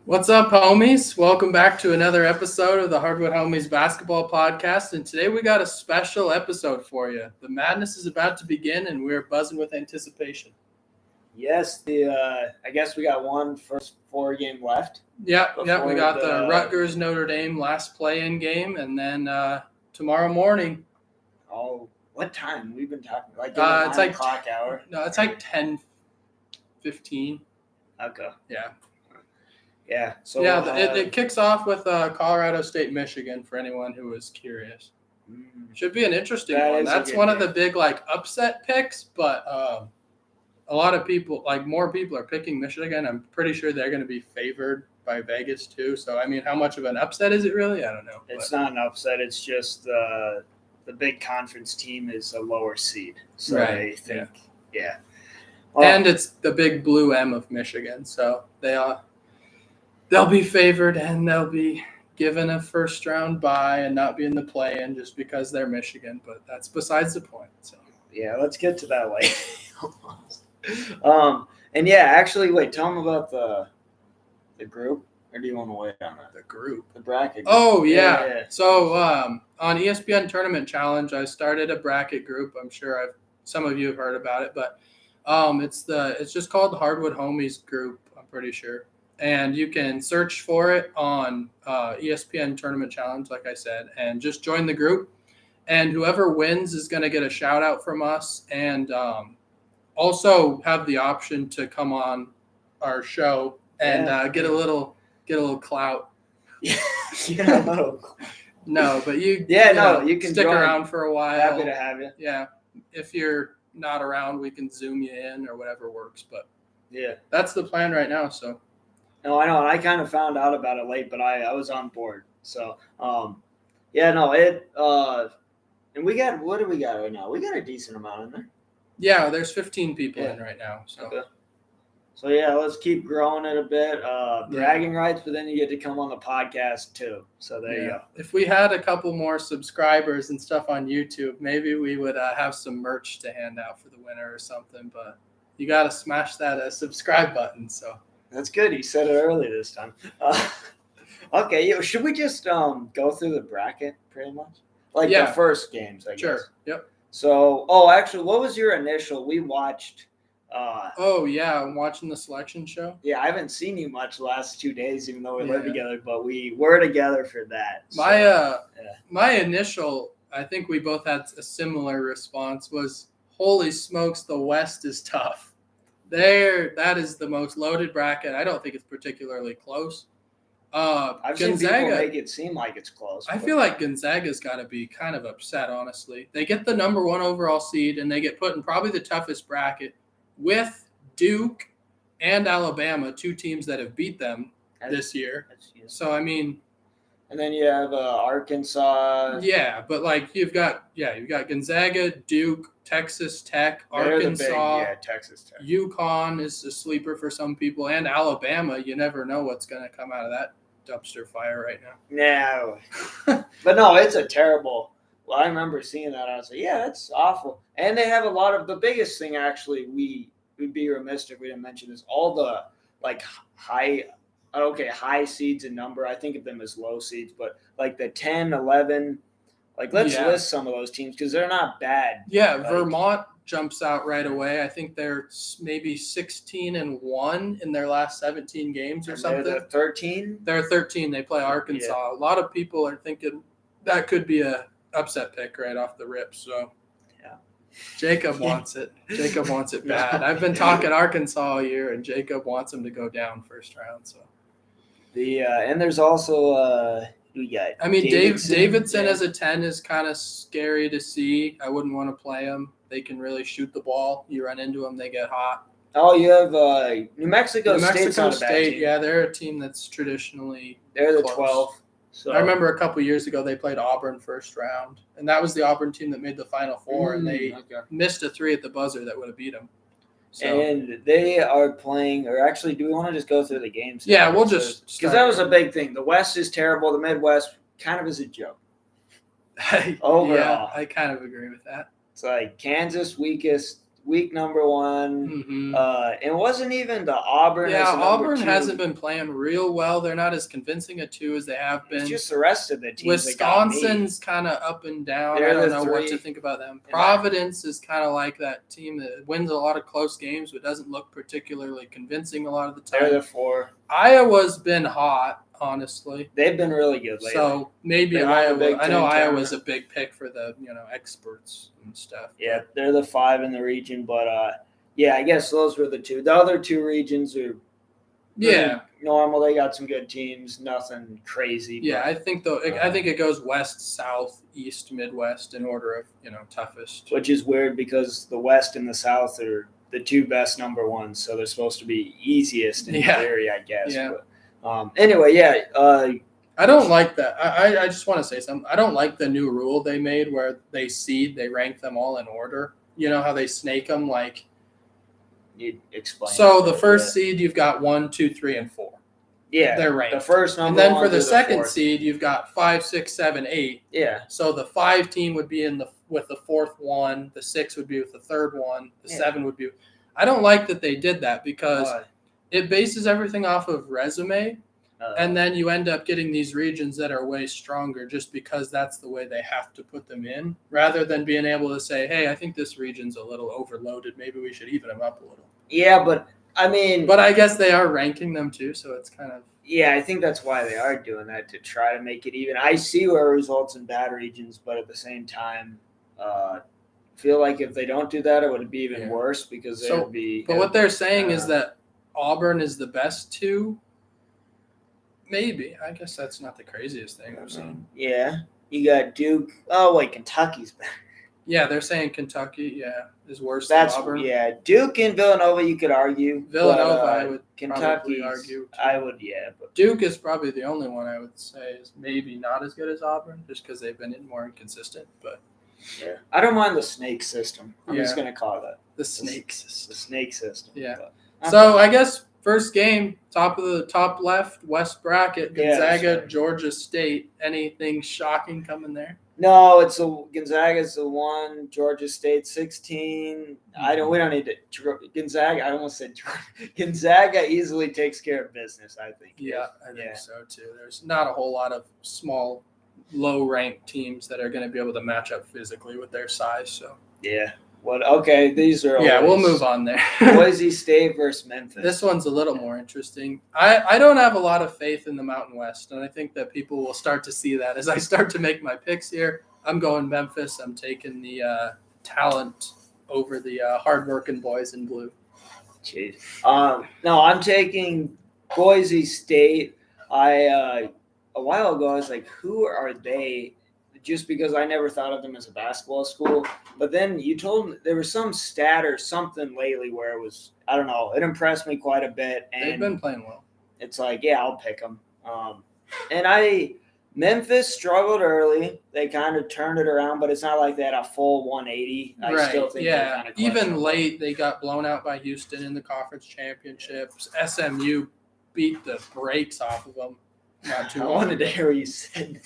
What's up, homies? Welcome back to another episode of the Hardwood Homies Basketball Podcast. And today we got a special episode for you. The madness is about to begin, and we're buzzing with anticipation. Yes, I guess we got one first 4-game left. Yeah, we got the Rutgers Notre Dame last play-in game, and then tomorrow morning. Oh, what time? We've been talking like it's 9 o'clock hour. No, it's like 10:15. Okay. Yeah. Yeah. So it kicks off with Colorado State, Michigan for anyone who was curious. Should be an interesting one. That's one of the big upset picks, but a lot of people, more people are picking Michigan. I'm pretty sure they're going to be favored by Vegas too. So I mean, how much of an upset is it really? I don't know. It's not an upset. It's just the big conference team is a lower seed. So right. I think, yeah. Well, and it's the big blue M of Michigan, so they'll be favored and they'll be given a first round bye and not be in the play-in just because they're Michigan. But that's besides the point. So yeah, let's get to that later. And yeah, actually, wait, tell them about the group, or do you want to wait on that? The group, the bracket group. Oh yeah. So on ESPN Tournament Challenge, I started a bracket group. I'm sure some of you have heard about it, but it's just called the Hardwood Homies group. I'm pretty sure, and you can search for it on ESPN Tournament Challenge, like I said, and just join the group. And whoever wins is going to get a shout out from us, and also have the option to come on our show and get a little clout. No, but you can stick around for a while. Happy to have you. Yeah, if you're not around, we can Zoom you in or whatever works. But yeah, that's the plan right now. So no, I know. I kind of found out about it late, but I was on board. So and we got, what do we got right now? We got a decent amount in there. Yeah, there's 15 people in right now. So. Okay. So, yeah, let's keep growing it a bit. Bragging rights, but then you get to come on the podcast, too. So, there you go. If we had a couple more subscribers and stuff on YouTube, maybe we would have some merch to hand out for the winner or something. But you got to smash that subscribe button. So that's good. You said it early this time. Okay, should we just go through the bracket pretty much? The first games, I guess. Sure, yep. So, actually, what was your initial? We watched. I'm watching the selection show. Yeah, I haven't seen you much the last 2 days, even though we live together, but we were together for that. My initial, I think we both had a similar response, was, holy smokes, the West is tough. That is the most loaded bracket. I don't think it's particularly close. I've seen people make it seem like it's close. I feel like Gonzaga's got to be kind of upset, honestly. They get the number 1 overall seed, and they get put in probably the toughest bracket with Duke and Alabama, 2 teams that have beat them this year. So, I mean. And then you have Arkansas. Yeah, but you've got Gonzaga, Duke, Texas Tech, Arkansas. Texas Tech. UConn is a sleeper for some people, and Alabama. You never know what's going to come out of that dumpster fire right now. No. But no, it's a terrible. Well, I remember seeing that. I was like, yeah, that's awful. And they have a lot of the biggest thing, actually, we'd be remiss if we didn't mention this. All the high seeds in number. I think of them as low seeds, but the 10, 11, let's list some of those teams because they're not bad. Yeah, Vermont jumps out right away. I think they're maybe 16-1 in their last 17 games or something. They're 13? They're 13. They play Arkansas. Yeah. A lot of people are thinking that could be a upset pick right off the rip. So yeah, Jacob wants it. Jacob wants it bad. I've been talking Arkansas all year, and Jacob wants them to go down first round. So and there's also Davidson as a 10 is kind of scary to see. I wouldn't want to play him. They can really shoot the ball. You run into them, they get hot. Oh, you have New Mexico State. Yeah, they're a team that's traditionally they're the close. 12. So I remember a couple years ago they played Auburn first round, and that was the Auburn team that made the Final Four, and they missed a 3 at the buzzer that would have beat them. So. And they are playing, or actually, do we want to just go through the games? Yeah, we'll just because that was a big thing. The West is terrible. The Midwest kind of is a joke. Overall, yeah, I kind of agree with that. It's Kansas weakest, week number 1. Mm-hmm. It wasn't even the Auburn. Yeah, as the number Auburn 2. hasn't been playing real well. They're not as convincing a 2 as they have been. It's just the rest of the teams that got me. Wisconsin's kind of up and down. They're I don't the know what to 3. think about them. Providence is kind of like that team that wins a lot of close games but doesn't look particularly convincing a lot of the time. They're the 4. Iowa's been hot, honestly. They've been really good lately. So maybe They won the Iowa. Big I know Ten Iowa's tournament. a big pick for the experts and stuff. Yeah, they're the 5 in the region, but yeah, I guess those were the 2. The other 2 regions are normal. They got some good teams, nothing crazy. Yeah, I think it goes west, south, east, midwest in order of toughest. Which is weird because the west and the south are the 2 best number 1s, so they're supposed to be easiest in theory, I guess. Yeah. But, anyway, yeah. I don't like that. I just want to say something. I don't like the new rule they made where they rank them all in order. You know how they snake them, like. You explain. So the first seed, you've got 1, 2, 3, and 4. Yeah, they're ranked. The first number. And then for the ones are second 4th. seed, you've got 5, 6, 7, 8. Yeah. So the 5 team would be with the 4th one. The 6 would be with the 3rd one. The 7 would be. I don't like that they did that because it bases everything off of resume. And then you end up getting these regions that are way stronger just because that's the way they have to put them in, rather than being able to say, hey, I think this region's a little overloaded. Maybe we should even them up a little. Yeah, but I mean. But I guess they are ranking them too, so it's kind of. Yeah, I think that's why they are doing that, to try to make it even. I see where it results in bad regions, but at the same time, feel like if they don't do that, it would be even worse because they would be. But what they're saying is that Auburn is the best 2. Maybe. I guess that's not the craziest thing I've seen. Yeah. You got Duke. Oh, wait, Kentucky's better. Yeah, they're saying Kentucky, is worse than Auburn. Yeah, Duke and Villanova, you could argue. Villanova, I would Kentucky argue. I would, yeah. But Duke is probably the only one I would say is maybe not as good as Auburn, just because they've been more inconsistent. But yeah, I don't mind the snake system. I'm just going to call it that. The snake system. The snake system. Yeah. So I guess first game, top left, West bracket, Gonzaga, Georgia State. Anything shocking coming there? No, Gonzaga's the 1, Georgia State 16. We don't need to. Gonzaga, I almost said Gonzaga easily takes care of business, I think. Yeah, I think so too. There's not a whole lot of small, low-ranked teams that are going to be able to match up physically with their size. So yeah. Okay, these are. We'll move on there. Boise State versus Memphis. This one's a little more interesting. I don't have a lot of faith in the Mountain West, and I think that people will start to see that as I start to make my picks here. I'm going Memphis. I'm taking the talent over the hardworking boys in blue. Jeez. No, I'm taking Boise State. A while ago, I was like, who are they? Just because I never thought of them as a basketball school. But then you told me there was some stat or something lately where it was, I don't know, it impressed me quite a bit. And they've been playing well. It's like, yeah, I'll pick them. Memphis struggled early. They kind of turned it around, but it's not like they had a full 180. I still think they're kind of even late, they got blown out by Houston in the conference championships. SMU beat the brakes off of them. Not too long. I wanted to hear what you said.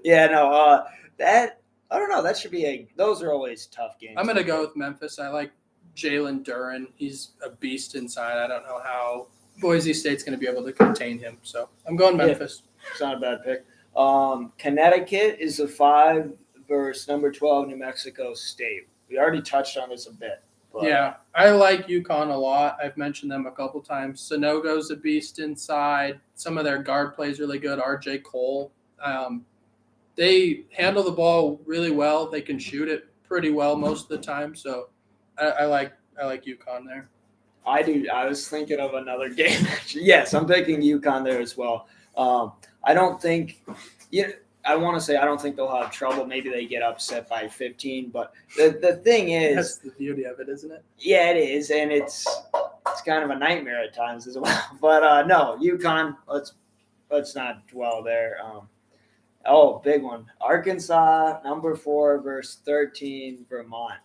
Yeah, no, that I don't know. That should be those are always tough games. I'm gonna go with Memphis. I like Jalen Duren. He's a beast inside. I don't know how Boise State's gonna be able to contain him. So I'm going Memphis. Yeah, it's not a bad pick. Connecticut is the 5 versus number 12 New Mexico State. We already touched on this a bit. But yeah, I like UConn a lot. I've mentioned them a couple times. Sonogo's a beast inside. Some of their guard plays really good. RJ Cole. They handle the ball really well. They can shoot it pretty well most of the time. So I like UConn there. I do. I was thinking of another game. Yes, I'm picking UConn there as well. I don't think I want to say I don't think they'll have trouble. Maybe they get upset by 15. But the thing is, that's the beauty of it, isn't it? Yeah, it is, and it's kind of a nightmare at times as well. But no, UConn. Let's not dwell there. Big one. Arkansas, number 4 versus 13, Vermont.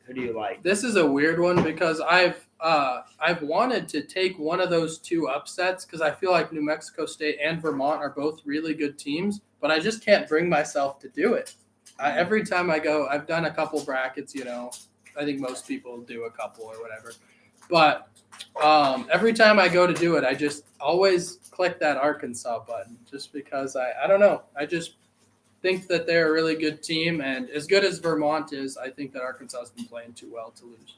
Who do you like? This is a weird one because I've wanted to take one of those 2 upsets because I feel like New Mexico State and Vermont are both really good teams, but I just can't bring myself to do it. Every time I go, I've done a couple brackets, I think most people do a couple or whatever. But every time I go to do it, I just always click that Arkansas button just because I don't know. I just think that they're a really good team, and as good as Vermont is, I think that Arkansas has been playing too well to lose.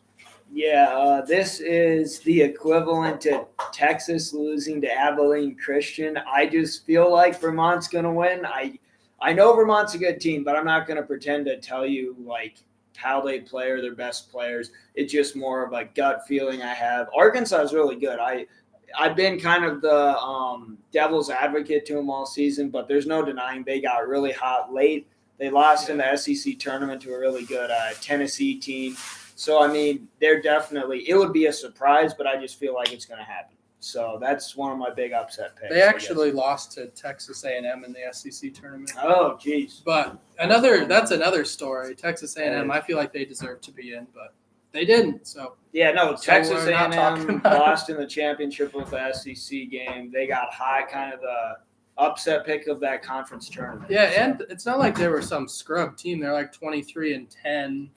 Yeah, this is the equivalent to Texas losing to Abilene Christian. I just feel like Vermont's going to win. I know Vermont's a good team, but I'm not going to pretend to tell you like how they play or their best players. It's just more of a gut feeling I have. Arkansas is really good. I've been kind of the devil's advocate to them all season, but there's no denying they got really hot late. They lost in the SEC tournament to a really good Tennessee team. So, I mean, they're definitely – it would be a surprise, but I just feel like it's going to happen. So, that's one of my big upset picks. They actually lost to Texas A&M in the SEC tournament. Oh, geez. But that's another story. Texas A&M, I feel like they deserve to be in, but they didn't. So yeah, no, Texas we're not talking A&M about lost in the championship with the SEC game. They got hot, kind of the upset pick of that conference tournament. Yeah, and it's not like they were some scrub team. They're like 23-10.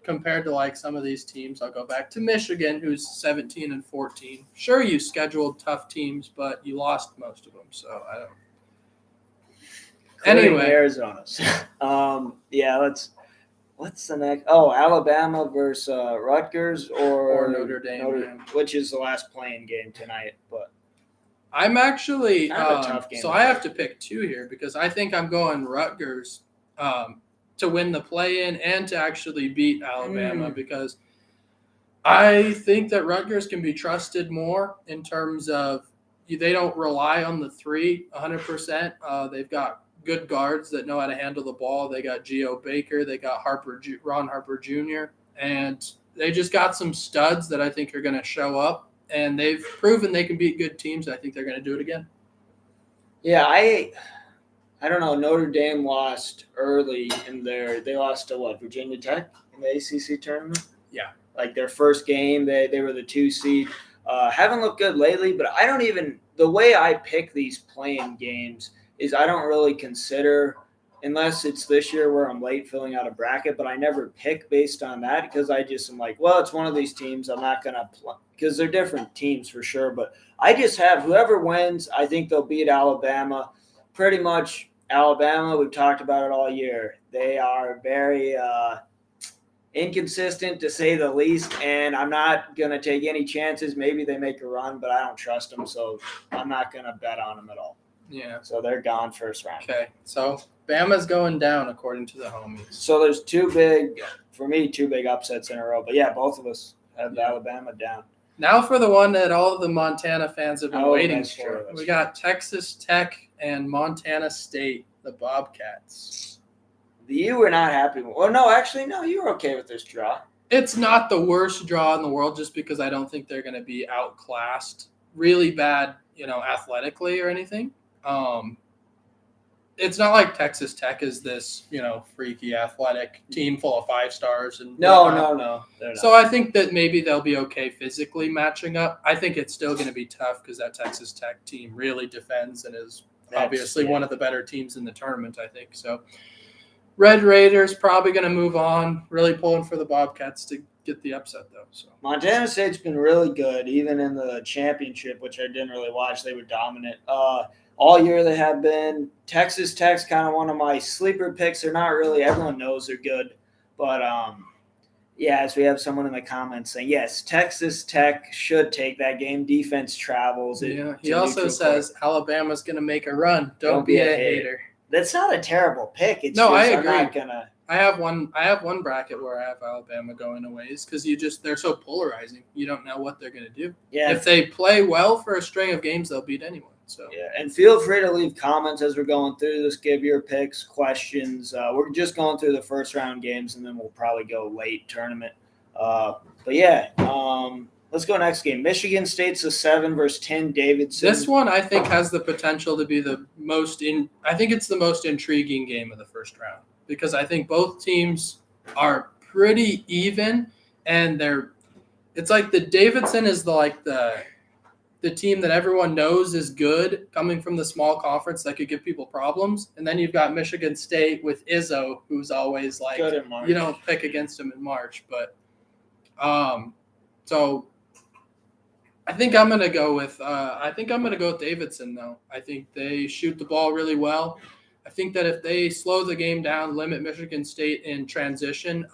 Compared to like some of these teams. I'll go back to Michigan, who's 17-14. Sure, you scheduled tough teams, but you lost most of them. So I don't. Including Anyway, Arizona's. Yeah, what's the next? Oh, Alabama versus Rutgers or Notre Dame, which is the last playing game tonight. But I'm actually kind of a tough game. So I have to pick two here because I think I'm going Rutgers. To win the play-in and to actually beat Alabama because I think that Rutgers can be trusted more in terms of they don't rely on the three 100%. They've got good guards that know how to handle the ball. They got Geo Baker. They got Ron Harper Jr. And they just got some studs that I think are going to show up. And they've proven they can beat good teams. I think they're going to do it again. Yeah, I don't know. Notre Dame lost early in they lost to what, Virginia Tech in the ACC tournament? Yeah. Like their first game, they were the 2 seed. Haven't looked good lately, but I don't even – the way I pick these playing games is I don't really consider – unless it's this year where I'm late filling out a bracket, but I never pick based on that because I just am like, well, it's one of these teams. I'm not going to play because they're different teams for sure. But I just have whoever wins, I think they'll beat Alabama. Pretty much Alabama, we've talked about it all year. They are very inconsistent, to say the least, and I'm not going to take any chances. Maybe they make a run, but I don't trust them, so I'm not going to bet on them at all. Yeah. So they're gone first round. Okay, so Bama's going down according to the homies. So there's two big upsets in a row. But, yeah, both of us have Alabama down. Now for the one that all of the Montana fans have been waiting for. True, we got Texas Tech and Montana State, the Bobcats. You were not happy. Well, no, actually, no, you were okay with this draw. It's not the worst draw in the world just because I don't think they're going to be outclassed really bad, athletically or anything. It's not like Texas Tech is this, freaky athletic team full of 5 stars. And No. So I think that maybe they'll be okay physically matching up. I think it's still going to be tough because that Texas Tech team really defends and is obviously one of the better teams in the tournament, I think. So Red Raiders probably going to move on, really pulling for the Bobcats to get the upset, though. So Montana State's been really good, even in the championship, which I didn't really watch. They were dominant. All year they have been. Texas Tech's kind of one of my sleeper picks. They're not really. Everyone knows they're good. But, as we have someone in the comments saying, yes, Texas Tech should take that game. Defense travels. He also says Alabama's going to make a run. Don't be a hater. That's not a terrible pick. It's no, just, I agree. I'm not gonna. I have one bracket where I have Alabama going a ways because they're so polarizing. You don't know what they're going to do. Yeah. If they play well for a string of games, they'll beat anyone. So yeah, and feel free to leave comments as we're going through this. Give your picks, questions. We're just going through the first round games, and then we'll probably go late tournament. Let's go next game. Michigan State's a 7 versus 10. Davidson. This one I think has the potential to be I think it's the most intriguing game of the first round because I think both teams are pretty even, and it's like the Davidson is the team that everyone knows is good coming from the small conference that could give people problems. And then you've got Michigan State with Izzo, who's always like, good in March. You don't pick against him in March. But So I think I'm gonna go with Davidson though. I think they shoot the ball really well. I think that if they slow the game down, limit Michigan State in transition,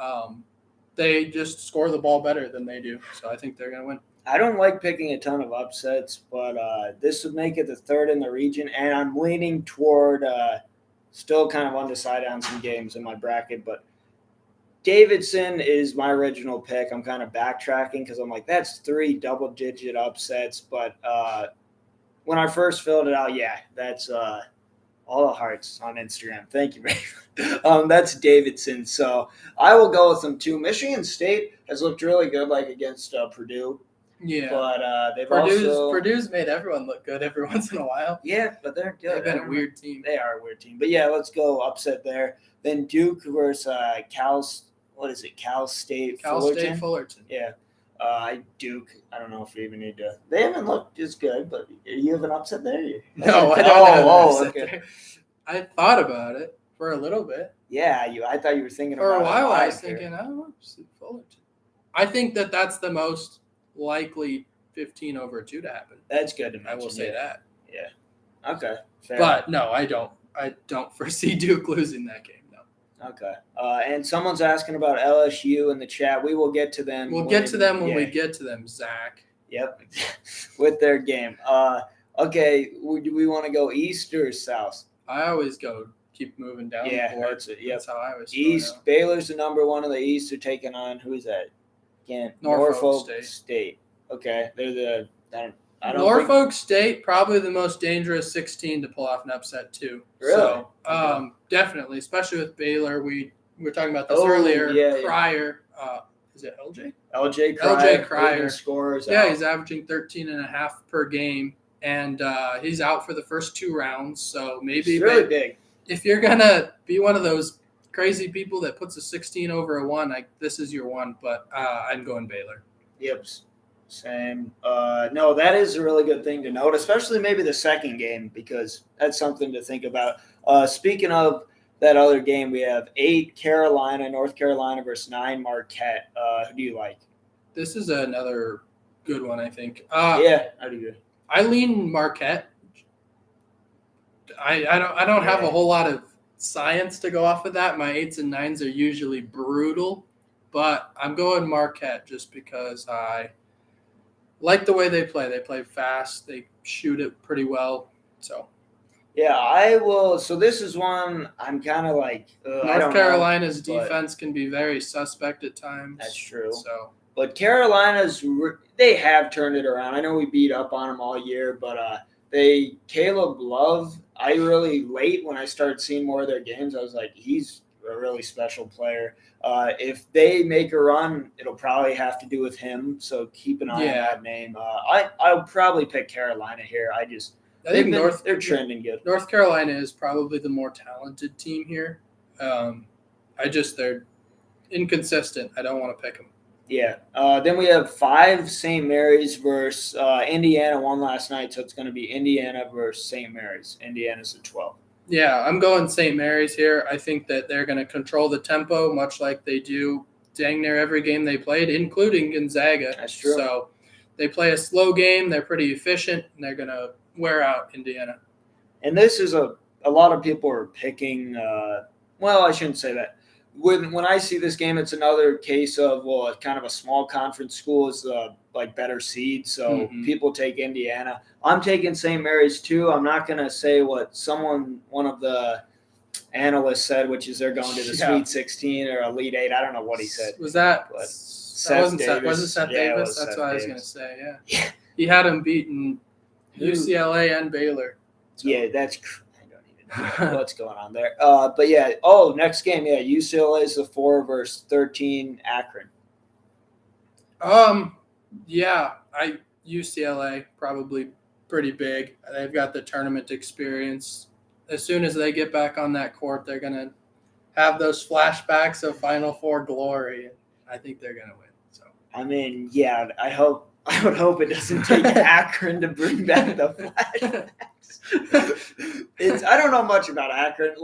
they just score the ball better than they do. So I think they're gonna win. I don't like picking a ton of upsets, but this would make it the third in the region, and I'm leaning toward still kind of undecided on some games in my bracket, but Davidson is my original pick. I'm kind of backtracking because I'm like, that's 3 double-digit upsets, but when I first filled it out, yeah, that's all the hearts on Instagram. Thank you, Ray. That's Davidson. So I will go with them too. Michigan State has looked really good, like against Purdue. Yeah, but they've Purdue's made everyone look good every once in a while. Yeah, but they're good. They've been a weird team. They are a weird team. But yeah, let's go upset there. Then Duke versus Cal State Fullerton. Yeah. Duke. I don't know if you even need to. They haven't looked as good, but you have an upset there? No, I don't have an upset there. I thought about it for a little bit. Yeah, I thought you were thinking for about a while. I was thinking, I don't know, Fullerton. I think that's the most likely 15/2 to happen. That's good to mention. I will say that. Yeah. Okay. Fair enough. No, I don't foresee Duke losing that game. No. Okay. And someone's asking about LSU in the chat. We will get to them. We'll get to them when we get to them, Zach. Yep. With their game. Okay. Do we want to go east or south? I always keep moving down the board. That's how I always East. Baylor's the number 1 of the East. They're taking on, who is that? Again, Norfolk State. Okay. They're Norfolk State, probably the most dangerous 16 to pull off an upset too. Really? So definitely, especially with Baylor. We were talking about this earlier. Cryer, is it LJ? LJ Cryer scores. Yeah, he's averaging 13.5 per game, and he's out for the first 2 rounds. So maybe it's really big. If you're gonna be one of those crazy people that puts a 16 over a 1, this is your one. But I'm going Baylor. Yep. Same. No, that is a really good thing to note, especially maybe the second game, because that's something to think about. Speaking of that other game, we have 8 North Carolina versus 9 Marquette. Who do you like? This is another good one, I think. Yeah, I do good. I lean Marquette. I don't have a whole lot of science to go off of that. My 8s and 9s are usually brutal, but I'm going Marquette just because I like the way they play. They play fast. They shoot it pretty well. So, yeah, I will. So this is one I'm kind of like. North Carolina's defense can be very suspect at times. That's true. So, but Carolina's they have turned it around. I know we beat up on them all year, but Caleb Love. I really late when I started seeing more of their games, I was like, he's a really special player. If they make a run, it'll probably have to do with him. So keep an eye on that name. I'll probably pick Carolina here. I think they're trending good. North Carolina is probably the more talented team here. They're inconsistent. I don't want to pick them. Yeah. Then we have 5 St. Mary's versus Indiana won last night, so it's going to be Indiana versus St. Mary's. Indiana's at 12. Yeah, I'm going St. Mary's here. I think that they're going to control the tempo much like they do dang near every game they played, including Gonzaga. That's true. So they play a slow game. They're pretty efficient, and they're going to wear out Indiana. And this is a lot of people are picking I shouldn't say that. When I see this game, it's another case of, kind of a small conference school is better seed. So people take Indiana. I'm taking St. Mary's too. I'm not going to say what one of the analysts said, which is they're going to the Sweet 16 or Elite 8. I don't know what he said. Was that? Was it Seth Davis? That's what I was going to say. Yeah. He had him beating UCLA and Baylor. So. Yeah, that's what's going on there. But yeah, next game, UCLA is the 4 versus 13 Akron. UCLA probably pretty big. They've got the tournament experience. As soon as they get back on that court, they're gonna have those flashbacks of Final Four glory. I think they're gonna win. So I mean, yeah, I would hope it doesn't take Akron to bring back the flashbacks. I don't know much about Akron.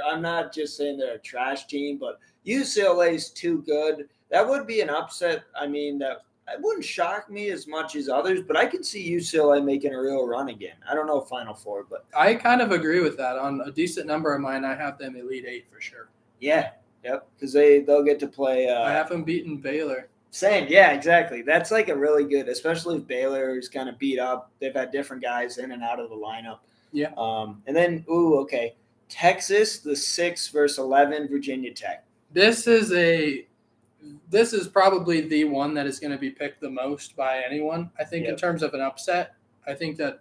I'm not just saying they're a trash team, but UCLA's too good. that would be an upset. I mean, that it wouldn't shock me as much as others, but I could see UCLA making a real run again. I don't know Final Four, but I kind of agree with that. On a decent number of mine, I have them Elite Eight for sure. yeah, yep, because they'll get to play. I have them beating Baylor. Same, yeah, exactly. That's like a really good, especially if Baylor is kind of beat up. They've had different guys in and out of the lineup. Yeah. And then, okay, Texas, the 6 versus 11, Virginia Tech. This is probably the one that is going to be picked the most by anyone. I think in terms of an upset, I think that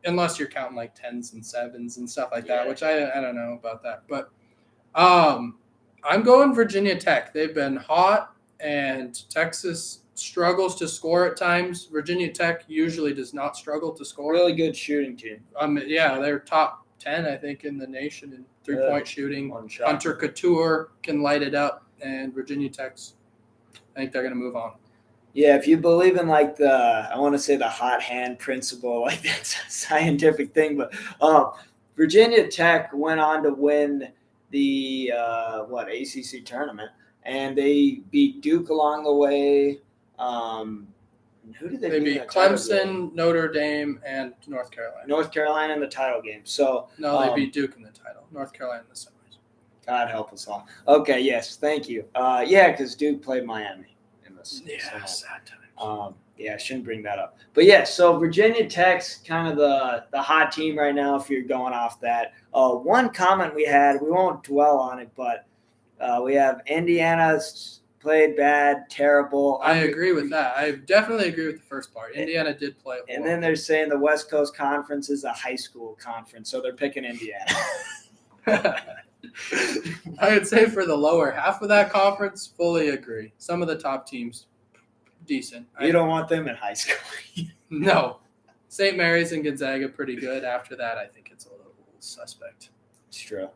unless you're counting like 10s and 7s and stuff like that, which I don't know about that, but I'm going Virginia Tech. They've been hot, and Texas struggles to score at times. Virginia Tech usually does not struggle to score. Really good shooting team. They're top 10, I think, in the nation in three-point shooting. Hunter Couture can light it up, and Virginia Tech's, I think they're going to move on. Yeah, if you believe in like I want to say the hot hand principle, like that's a scientific thing, but Virginia Tech went on to win the ACC tournament, and they beat Duke along the way. Who did they beat? Beat Clemson, Notre Dame, and North Carolina. North Carolina in the title game. So no, they beat Duke in the title. North Carolina in the semis. God help us all. Okay, yes, thank you. Because Duke played Miami in this. Yeah, sad times. I shouldn't bring that up. But yeah, so Virginia Tech's kind of the hot team right now if you're going off that. One comment we had, we won't dwell on it, but we have Indiana's played bad, terrible. I agree with that. I definitely agree with the first part. Indiana did play And then they're saying the West Coast Conference is a high school conference, so they're picking Indiana. I would say for the lower half of that conference, fully agree. Some of the top teams, decent. You don't want them in high school. No. St. Mary's and Gonzaga, pretty good. After that, I think it's a little suspect. It's true.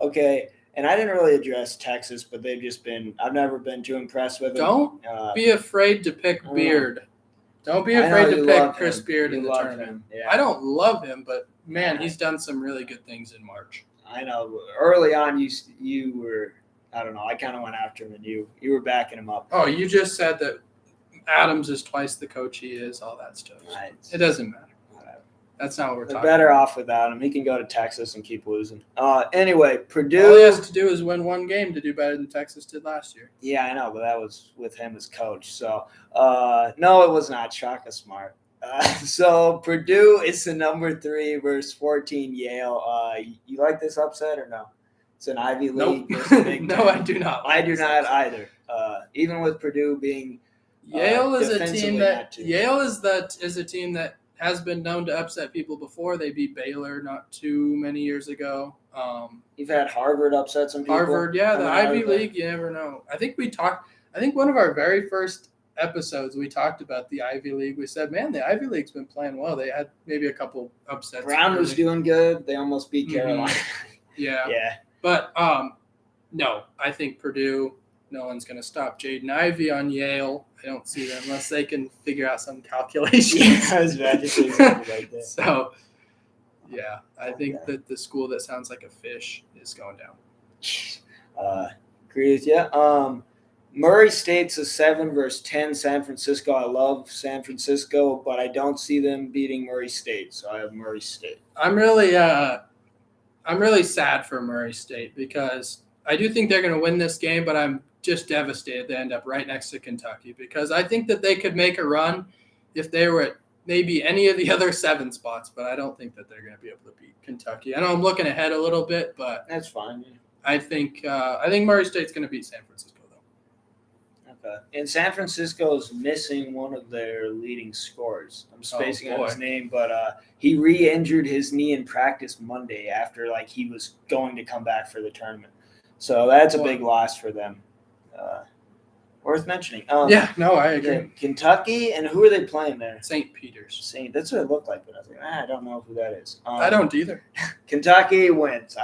Okay. And I didn't really address Texas, but they've just been – I've never been too impressed with them. Don't be afraid to pick Beard. Don't be afraid to pick Chris Beard in the tournament. Yeah. I don't love him, but, man, he's done some really good things in March. I know. Early on, you were – I don't know. I kind of went after him, and you were backing him up. Oh, you just said that Adams is twice the coach he is, all that stuff. It doesn't matter. That's not what we're talking about. Better off without him. He can go to Texas and keep losing. Anyway, Purdue. All he has to do is win one game to do better than Texas did last year. Yeah, I know, but that was with him as coach. So, no, it was not. Shaka Smart. So, Purdue is the number 3 versus 14 Yale. You like this upset or no? It's an Ivy League. Nope. No, I do not. I do not either. Even with Purdue being Yale is a team that is a team that has been known to upset people before. They beat Baylor not too many years ago. You've had Harvard upset some people. Harvard, yeah, the Ivy League, you never know. I think one of our very first episodes, we talked about the Ivy League. We said, man, the Ivy League's been playing well. They had maybe a couple upsets. Brown was doing good. They almost beat Carolina. Yeah. Yeah. But, no, I think Purdue, no one's going to stop Jaden Ivey on Yale. I don't see them unless they can figure out some calculations. Yeah, I was about to say something like that. So, yeah, I think that the school that sounds like a fish is going down. Agree with you. Murray State's a 7 versus 10 San Francisco. I love San Francisco, but I don't see them beating Murray State, so I have Murray State. I'm really sad for Murray State because I do think they're going to win this game, but I'm just devastated they end up right next to Kentucky because I think that they could make a run if they were at maybe any of the other 7 spots, but I don't think that they're going to be able to beat Kentucky. I know I'm looking ahead a little bit, but that's fine. Yeah. I think Murray State's going to beat San Francisco, though. Okay. And San Francisco's missing one of their leading scorers. I'm spacing on his name, but he re-injured his knee in practice Monday after he was going to come back for the tournament. So that's a big loss for them. Worth mentioning. I agree. Yeah, Kentucky, and who are they playing there? St. Peter's. That's what it looked like, but I don't know who that is. I don't either. Kentucky wins.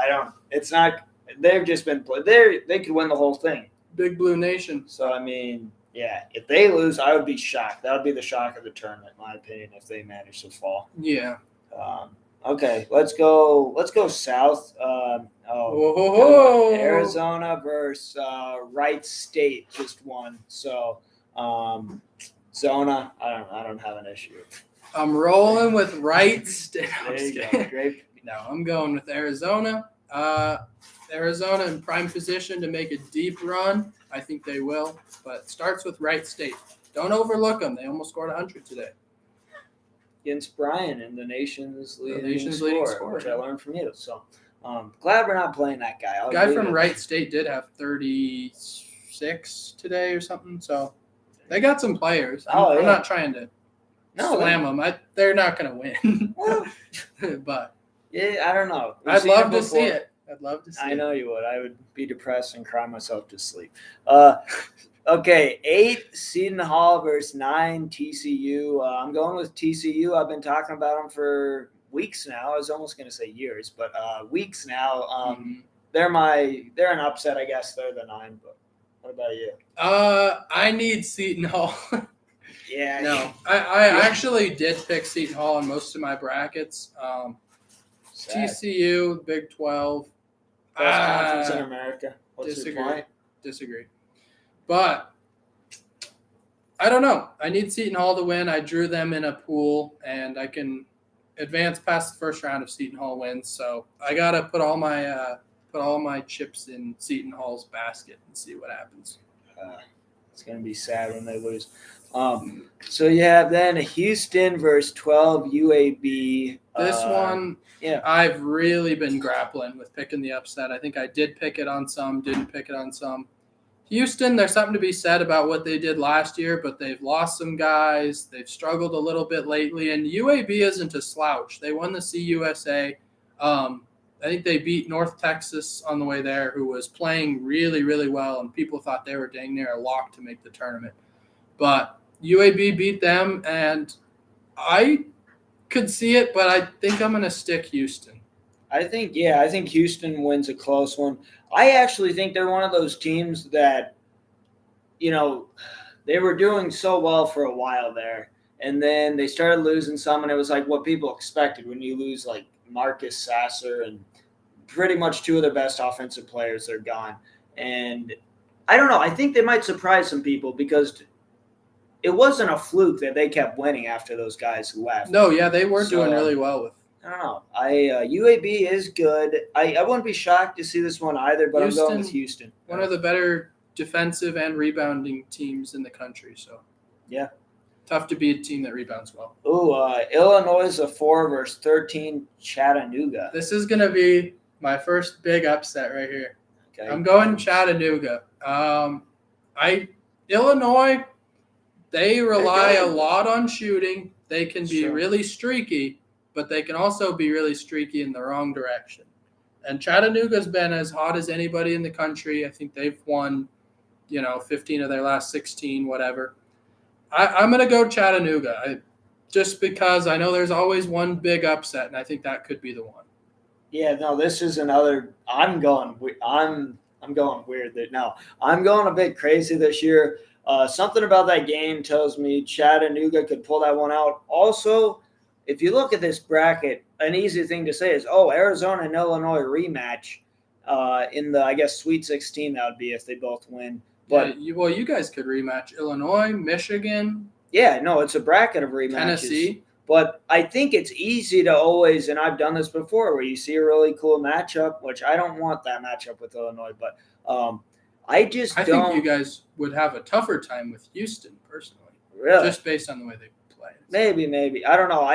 It's not. They've just been. They could win the whole thing. Big Blue Nation. So if they lose, I would be shocked. That would be the shock of the tournament, in my opinion, if they manage to fall. Yeah. All Okay, let's go south. Whoa. Arizona versus Wright State just won. So Zona, I don't have an issue. I'm rolling with Wright State. There you go. Great. No, I'm going with Arizona. Arizona in prime position to make a deep run. I think they will, but it starts with Wright State. Don't overlook them. They almost scored 100 today. Against Brian in the nation's leading scorer, scorer, which I learned from you. So glad we're not playing that guy. The guy from Wright State did have 36 today or something. So they got some players. I'm not trying to slam them. They're not going to win. But yeah, I don't know. I'd love to see it. I know you would. I would be depressed and cry myself to sleep. Okay, 8 Seton Hall versus 9 TCU. I'm going with TCU. I've been talking about them for weeks now. I was almost going to say years, but weeks now. They're an upset, I guess. They're the 9. But what about you? I need Seton Hall. Yeah. No, I actually did pick Seton Hall in most of my brackets. TCU, Big 12. Best conference in America. What's your point? Disagree. But I don't know. I need Seton Hall to win. I drew them in a pool, and I can advance past the first round if Seton Hall wins. So I gotta put all my chips in Seton Hall's basket and see what happens. It's gonna be sad when they lose. So you have then Houston versus 12 UAB. This one, yeah, I've really been grappling with picking the upset. I think I did pick it on some, didn't pick it on some. Houston, there's something to be said about what they did last year, but they've lost some guys. They've struggled a little bit lately, and UAB isn't a slouch. They won the CUSA. I think they beat North Texas on the way there, who was playing really, really well, and people thought they were dang near a lock to make the tournament. But UAB beat them, and I could see it, but I think I'm going to stick Houston. I think Houston wins a close one. I actually think they're one of those teams that, they were doing so well for a while there, and then they started losing some, and it was like what people expected when you lose like Marcus Sasser and pretty much 2 of their best offensive players are gone. And I don't know. I think they might surprise some people because it wasn't a fluke that they kept winning after those guys left. No, yeah, they were doing really well with. I don't know. UAB is good. I wouldn't be shocked to see this one either, but Houston, I'm going with Houston. One of the better defensive and rebounding teams in the country. So yeah, tough to beat a team that rebounds well. Illinois is a 4 versus 13 Chattanooga. This is going to be my first big upset right here. Okay. I'm going Chattanooga. Illinois, they rely a lot on shooting. They can be really streaky, but they can also be really streaky in the wrong direction. And Chattanooga's been as hot as anybody in the country. I think they've won, 15 of their last 16, whatever. I'm going to go Chattanooga just because I know there's always one big upset, and I think that could be the one. Yeah, no, this is another. I'm going weird. No, I'm going a bit crazy this year. Something about that game tells me Chattanooga could pull that one out. Also, if you look at this bracket, an easy thing to say is, Arizona and Illinois rematch in the, I guess, Sweet 16. That would be if they both win. But you guys could rematch Illinois, Michigan. Yeah, no, it's a bracket of rematches. Tennessee. But I think it's easy to always, and I've done this before, where you see a really cool matchup, which I don't want that matchup with Illinois, but I think you guys would have a tougher time with Houston, personally. Really? Just based on the way they play. Maybe. I don't know.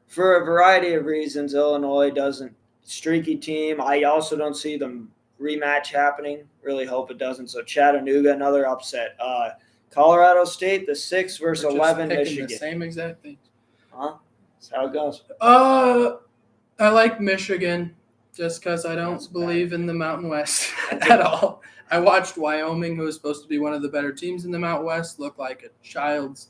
For a variety of reasons, Illinois doesn't. Streaky team. I also don't see them rematch happening. Really hope it doesn't. So Chattanooga, another upset. Colorado State, the 6 versus 11 Michigan. The same exact thing. Huh? That's how it goes. I like Michigan just because I don't believe in the Mountain West at all. I watched Wyoming, who was supposed to be one of the better teams in the Mountain West, look like a child's,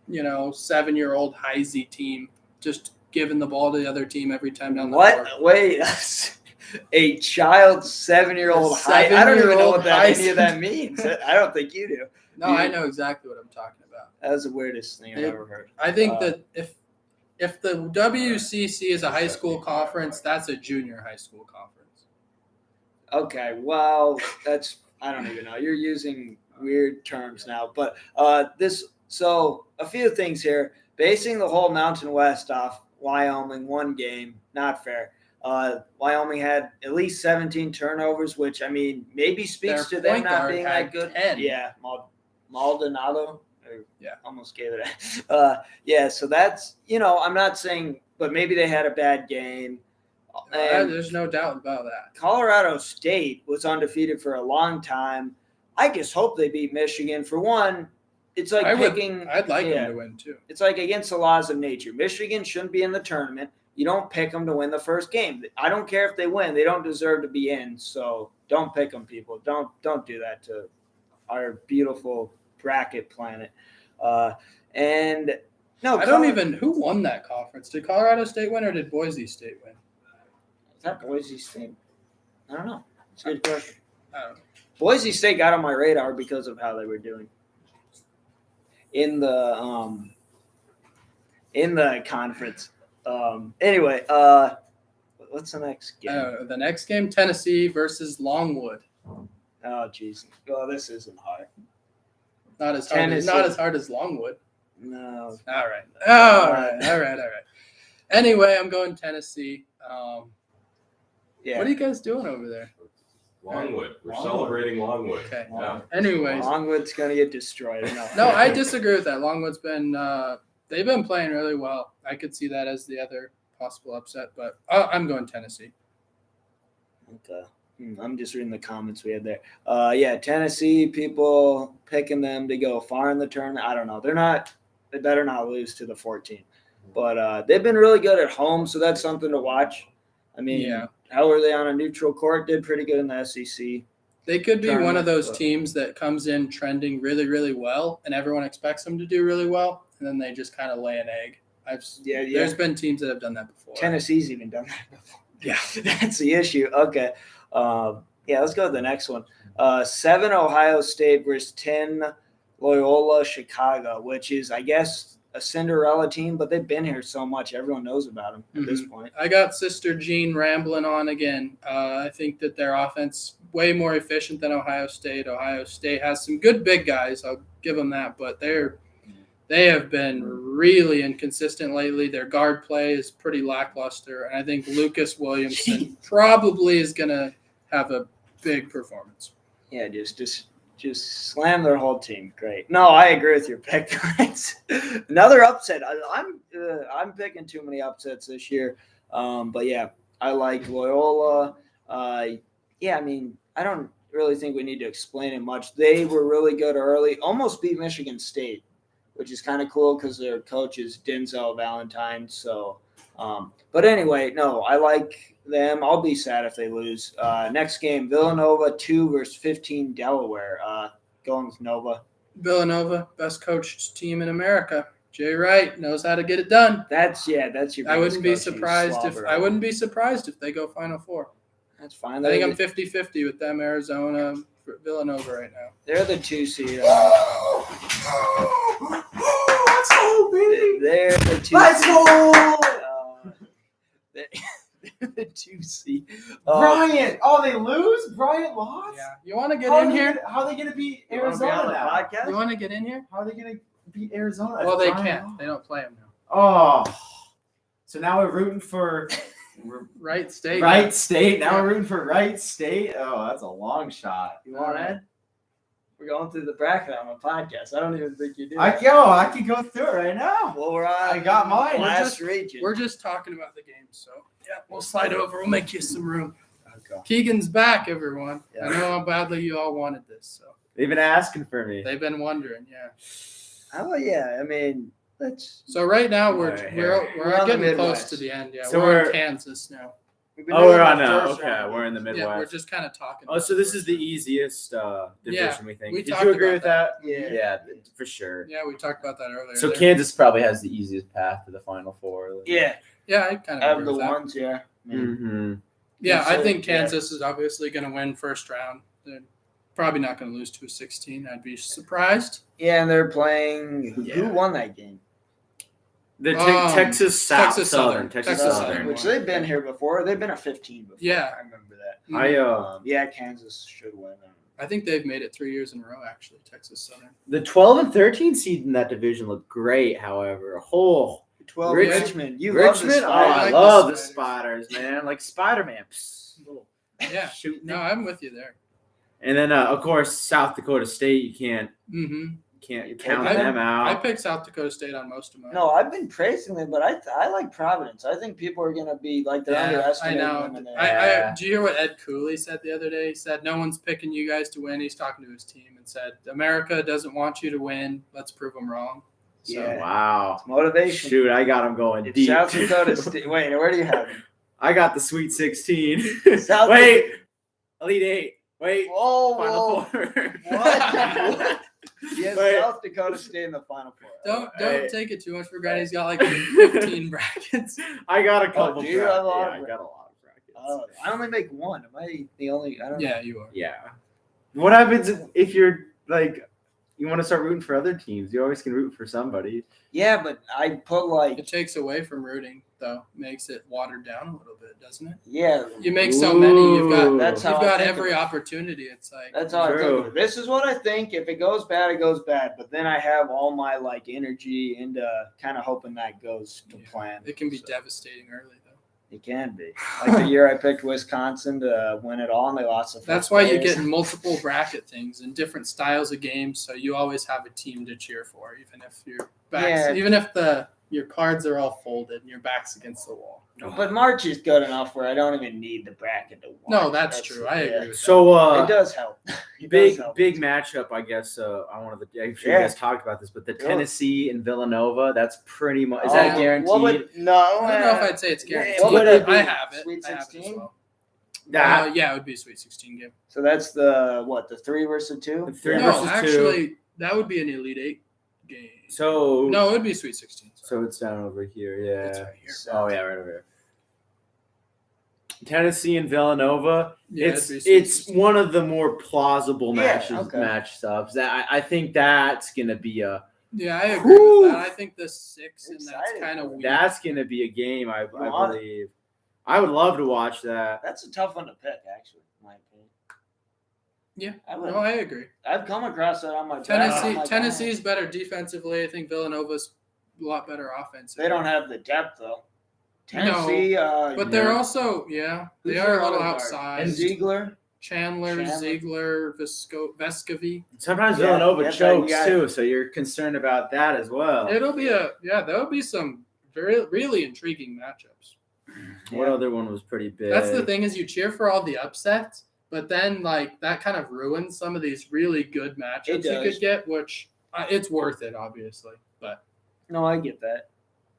7-year-old Heisey team, just giving the ball to the other team every time down the court. Wait, a child's 7-year-old Heisey? I don't even know what any of that means. I don't think you do. No, I know exactly what I'm talking about. That was the weirdest thing I've ever heard. I think that if If the WCC is a high school conference, that's a junior high school conference. Okay, well, that's I don't even know. You're using weird terms now, but so a few things here. Basing the whole Mountain West off Wyoming one game, not fair. Wyoming had at least 17 turnovers, which I mean maybe speaks Their to them point not guard being had that good. 10. Yeah, Maldonado. Yeah. Almost gave it a. Yeah, so that's I'm not saying, but maybe they had a bad game. And There's no doubt about that. Colorado State was undefeated for a long time. I just hope they beat Michigan. For one, it's like I'd like them to win too. It's like against the laws of nature. Michigan shouldn't be in the tournament. You don't pick them to win the first game. I don't care if they win; they don't deserve to be in. So don't pick them, people. Don't do that to our beautiful bracket planet. And no, I don't even. Who won that conference? Did Colorado State win or did Boise State win? Is that Boise State? I don't know. It's a good question. I don't know. Boise State got on my radar because of how they were doing in the conference. Anyway, what's the next game? The next game, Tennessee versus Longwood. Oh, jeez. Well, this isn't hard. Not as hard as Longwood. No. All right. Anyway, I'm going Tennessee. Yeah. What are you guys doing over there? Longwood. We're celebrating Longwood. Okay. Yeah. Anyways. Longwood's going to get destroyed. No, I disagree with that. Longwood's been they've been playing really well. I could see that as the other possible upset, but I'm going Tennessee. Okay. I'm just reading the comments we had there. Yeah, Tennessee, people picking them to go far in the tournament. I don't know. They better not lose to the 14. But they've been really good at home, so that's something to watch. I mean, how are they on a neutral court? Did pretty good in the SEC. They could be one of those teams that comes in trending really, really well, and everyone expects them to do really well, and then they just kind of lay an egg. There's been teams that have done that before. Tennessee's even done that before. Yeah. That's the issue. Okay. Let's go to the next one. 7 Ohio State versus 10 Loyola Chicago, which is, I guess, a Cinderella team, but they've been here so much. Everyone knows about them at this point. I got Sister Jean rambling on again. I think that their offense way more efficient than Ohio State. Ohio State has some good big guys. I'll give them that, but they have been really inconsistent lately. Their guard play is pretty lackluster, and I think Lucas Williamson probably is going to have a big performance. Yeah, just slam their whole team. Great. No, I agree with your pick. Another upset. I'm picking too many upsets this year. But yeah, I like Loyola. I mean, I don't really think we need to explain it much. They were really good early. Almost beat Michigan State, which is kind of cool because their coach is Denzel Valentine. So, but anyway, no, I like them. I'll be sad if they lose. Next game, Villanova 2 versus 15 Delaware. Going with Nova. Villanova, best coached team in America. Jay Wright knows how to get it done. That's your. I wouldn't be surprised if they go Final Four. That's fine. I think I'm 50-50 with them, Arizona, Villanova right now. They're the 2 seed. Let's go, baby. They're the 2 Let's seed. go. They're the 2 seed. Bryant. Oh, they lose? Bryant lost? Yeah. You want to get in here? How are they going to beat You wanna be Arizona on the now? podcast? You want to get in here? How are they going to beat Arizona? Well, they Bryant can't. lost. They don't play them now. Oh. So now we're rooting for Wright State. Wright State. Now we're rooting for Wright State. Oh, that's a long shot. You want Ed? We're going through the bracket on my podcast. I don't even think you do. I can go through it right now. Well, we're on. I got mine. Last region. We're just talking about the game, so yeah, we'll slide over. We'll make you some room. Okay. Keegan's back, everyone. Yeah. I know how badly you all wanted this, so They've been asking for me. they've been wondering, yeah. Oh yeah, I mean, let's. So right now We're on the getting Midwest. close to the end. Yeah, So we're in we're- Kansas now. We're on now. Okay, we're in the Midwest. Yeah, we're just kind of talking. Oh, about so this it. is the easiest division Yeah, we think. we Did talked you agree about with that? Yeah. for sure. Yeah, we talked about that earlier. So there. Kansas probably has the easiest path to the Final Four. Yeah, Yeah, I kind of out of agree the with that. ones, yeah. Mm-hmm. Yeah, I So, think yeah. Kansas is obviously going to win first round. They're probably not going to lose to a 16. I'd be surprised. Yeah, and they're playing. Who Yeah. won that game? The Texas Southern. Texas Texas Southern. Southern. Which they've been here before. They've been a 15 before. Yeah. I remember that. I Kansas should win. I think they've made it 3 years in a row, actually, Texas Southern. the 12 and 13 seed in that division look great. However, 12 Richmond. You love the Richmond. Spiders. I like love the the Spiders, man. Like Spider-Man. Yeah. Shoot. No, I'm with you there. And then, of course, South Dakota State. You can't You count pick them I out. picked South Dakota State on most of mine. No, I've been praising them, but I like Providence. I think people are gonna be like they're I underestimating know. them. And Do you hear what Ed Cooley said the other day? He said, no one's picking you guys to win. He's talking to his team and said, America doesn't want you to win. Let's prove them wrong. So, Yeah. Wow. It's motivation. Shoot, I got them going It's deep. South Dakota State. Wait, where do you have them? I got the Sweet 16. South Wait. Elite 8. Wait. Whoa, Final whoa. Four. What? Yes, Wait. South Dakota Stay in the Final Four. Don't Hey. take it too much for granted. He's got like 15 brackets. I got a couple. do you have a lot yeah, of I got a lot of brackets. I only make one. Am I the only? I don't know. Yeah, you are. Yeah. What happens if you're like you want to start rooting for other teams? You always can root for somebody. Yeah, but I put like It takes away from rooting, though. Makes it watered down a little bit, doesn't it? yeah. You make so many. You've got That's how you've I got think every of it. opportunity. It's like That's how I think True. of it. This is what I think. If it goes bad, it goes bad. But then I have all my like energy into kind of hoping that goes to Yeah. plan. it can be So, devastating early, though. It can be. Like the year I picked Wisconsin to win it all, and they lost the first That's why you place. get multiple bracket things and different styles of games, so you always have a team to cheer for, even if your Yeah. even if your cards are all folded and your back's against the wall. But March is good enough where I don't even need the bracket to win. No, that's true. I agree with So It does help. It big does help. big matchup, I guess. I wanted to. I'm sure Yeah. you guys talked about this, but the Go. Tennessee and Villanova. That's pretty much. Is that Oh, guaranteed? What would, no, that. I don't know if I'd say it's guaranteed. what would it I be? have it. Sweet I have it as 16? well. That Yeah, it would be a Sweet 16 game. So that's the 3 versus 2? The 3 No, versus 2. actually, that would be an Elite 8 game. So No, it would be Sweet 16. So it's down over here. Yeah. It's right here. Oh yeah, right over here. Tennessee and Villanova. Yeah, it'd be Sweet it's 16. one of the more plausible Yeah, matchups. That I think that's gonna be a Yeah, I agree Whew. with that. I think the 6 and that's Excited kind of for weak. that's gonna be a game. I want it. believe. I would love to watch that. That's a tough one to pick, actually, in my opinion. Yeah. I would. No, I agree. I've come across that on my Tennessee's better defensively. I think Villanova's a lot better offensively. They don't have the depth though. Tennessee, But they're also, they who's are their a little other guard? outside. And Ziegler. Chandler, Ziegler, Vescovy. Sometimes Yeah, Villanova that's chokes how you too, so you're concerned about that as well. It'll be there'll be some really intriguing matchups. What other one was pretty big? That's the thing is you cheer for all the upsets, but then like that kind of ruins some of these really good matchups you does. could get, which it's worth it, obviously. But No, I get that.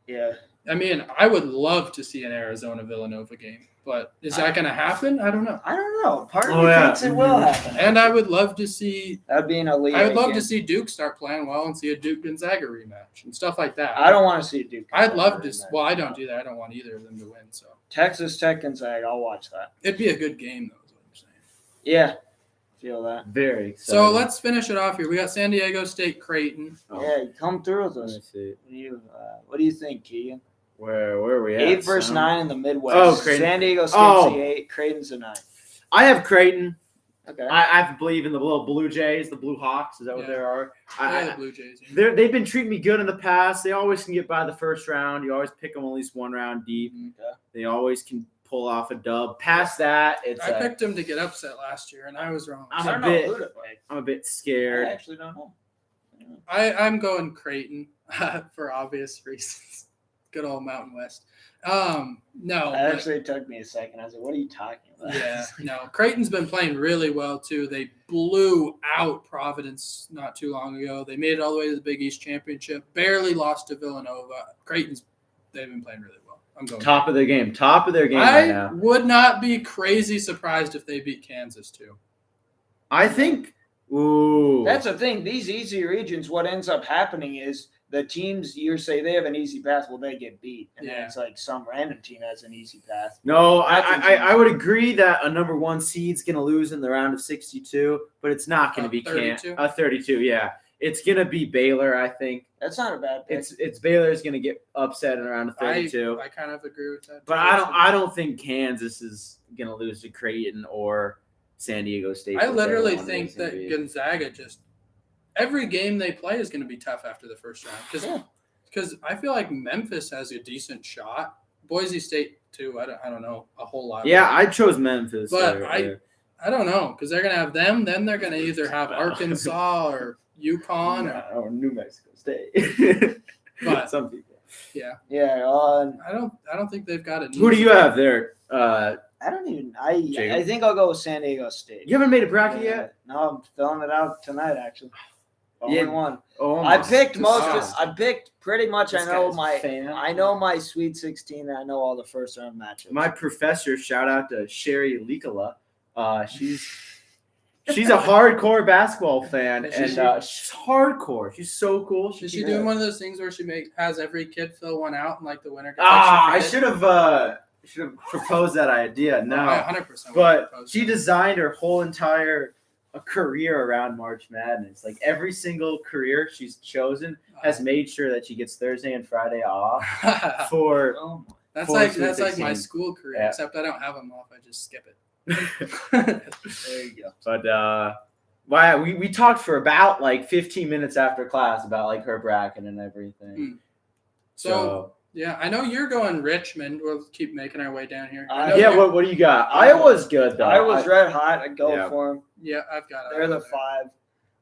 Yeah. I mean, I would love to see an Arizona Villanova game, but is that going to happen? I don't know. I don't know. Part of Oh, me yeah. thinks it will happen. And I would love to see. That'd be an elite. I would love game. to see Duke start playing well and see a Duke Gonzaga rematch and stuff like that. I don't want to see Duke. I'd love to. in that. Well, I don't do that. I don't want either of them to win. So Texas Tech and Zag. I'll watch that. it'd be a good game, though. Is what I'm saying. Yeah. Feel that. Very exciting. So let's finish it off here. We got San Diego State, Creighton. Oh, Yeah, come through with let me us. see. What do you think, Keegan? Where are we at? 8 versus son? 9 in the Midwest. Oh, Creighton. San Diego State's Oh. the 8. Creighton's the 9. I have Creighton. Okay. I believe in the little Blue Jays, the Blue Hawks. Is that what Yeah. they are? Yeah, the Blue Jays. Yeah. They've been treating me good in the past. They always can get by the first round. You always pick them at least one round deep. Okay. They always can pull off a dub. Past that, it's I picked them to get upset last year, and I was wrong. I'm I a don't know bit- who to pick. I'm a bit I scared. actually don't know. I'm going Creighton for obvious reasons. Good old Mountain West. No, but- Actually, it took me a second. I was like, what are you talking about? yeah, no. Creighton's been playing really well too. They blew out Providence not too long ago. They made it all the way to the Big East Championship. Barely lost to Villanova. They've been playing really well. I'm going Top of their game. Top of their game right I now. would not be crazy surprised if they beat Kansas too. I think. Ooh. That's the thing. These easy regions, what ends up happening is the teams you say they have an easy path, well, they get beat. And then Yeah. it's like some random team has an easy path. No, That's I would agree that a number 1 seed's going to lose in the round of 62, but it's not going to be 32? 32, yeah. It's gonna be Baylor, I think. That's not a bad pick. It's Baylor's gonna get upset in around 32. I kind of agree with that. But too. I don't think Kansas is gonna lose to Creighton or San Diego State. I literally whichever one think it's gonna that be. Gonzaga just every game they play is going to be tough after the first round because I feel like Memphis has a decent shot. Boise State too. I don't know a whole lot. Yeah, I chose Memphis. But there. I don't know because they're going to have them. Then they're going to either have Arkansas or UConn or New Mexico State. But some people. Yeah. Yeah. I don't think they've got it. Who do you have there? I don't even. I think I'll go with San Diego State. You haven't made a bracket yet? No, I'm filling it out tonight. Actually, Yeah. one. Oh, I picked most. I picked pretty much. This I know guy's my. fan. I know my Sweet 16. And I know all the first round matchups. My professor, shout out to Sherry Likala. She's a hardcore basketball fan, and she's hardcore. She's so cool. Is she doing one of those things where she has every kid fill one out and like the winner? Gets I extra should have proposed that idea. No, I 100%. but she designed her whole entire career around March Madness. Like every single career she's chosen has made sure that she gets Thursday and Friday off for. That's for like Sweet my 16. school career, Yeah. except I don't have them off. I just skip it. There you go. But we talked for about like 15 minutes after class about like her bracket and everything. So yeah, I know you're going Richmond. We'll keep making our way down here. What do you got? Iowa's good though. Iowa's red hot. I'd go for them. Yeah, I've got it. They're the 5.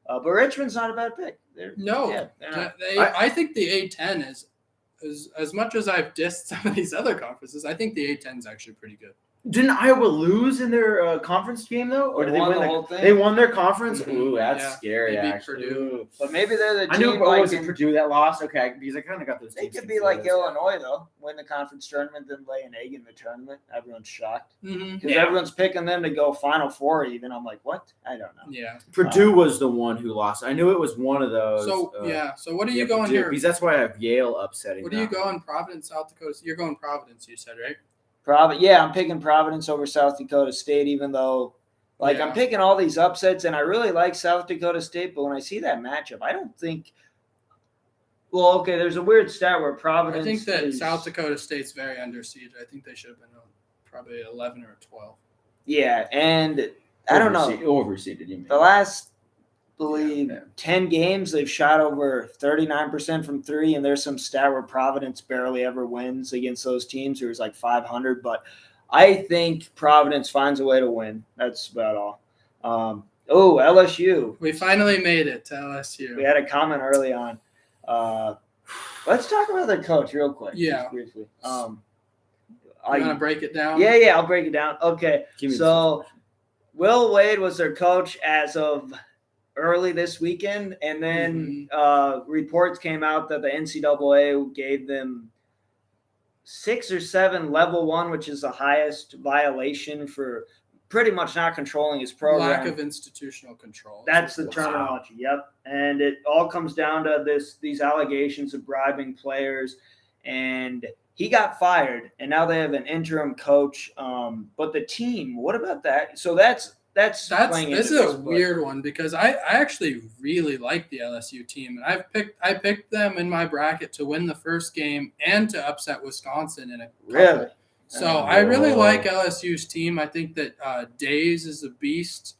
But Richmond's not a bad pick. They're not. I think the A10 is as much as I've dissed some of these other conferences. I think the A10 is actually pretty good. Didn't Iowa lose in their conference game though, or did they win the whole thing? They won their conference. Mhm. Ooh, that's Yeah, scary. they beat Actually, Purdue. But maybe they're the I team. knew. Was it Purdue that lost? Okay, because I kind of got those. They teams could be like confused. Illinois though, win the conference tournament, then lay an egg in the tournament. Everyone's shocked Mm-hmm. because everyone's picking them to go Final Four. Even I'm like, what? I don't know. Yeah. Purdue was the one who lost. I knew it was one of those. So So what are you going Purdue, here? Because that's why I have Yale upsetting. What are you going? Providence, South Dakota. You're going Providence. You said right? I'm picking Providence over South Dakota State, even though, Yeah. I'm picking all these upsets, and I really like South Dakota State. But when I see that matchup, I don't think. Well, okay, there's a weird stat where Providence. I think that is, South Dakota State's very under siege. I think they should have been probably 11 or 12. Yeah, and I don't know. Overseeded, you mean? The last, believe, Yeah. 10 games, they've shot over 39% from 3, and there's some stat where Providence barely ever wins against those teams. There's like 500, but I think Providence finds a way to win. That's about all. LSU. We finally made it to LSU. We had a comment early on. Let's talk about their coach real quick. Yeah. Just briefly. You want to break it down? Yeah, I'll break it down. Okay, Give me so Will Wade was their coach as of early this weekend, and then reports came out that the NCAA gave them 6 or 7 level 1, which is the highest violation for pretty much not controlling his program. Lack of institutional control. That's the terminology. Yep. And it all comes down to these allegations of bribing players, and he got fired, and now they have an interim coach. But the team, what about that? So that's this playing is into a this, but- weird one because I actually really like the LSU team, and I picked them in my bracket to win the first game and to upset Wisconsin in a couple. Really? So I really like LSU's team. I think that Days is a beast.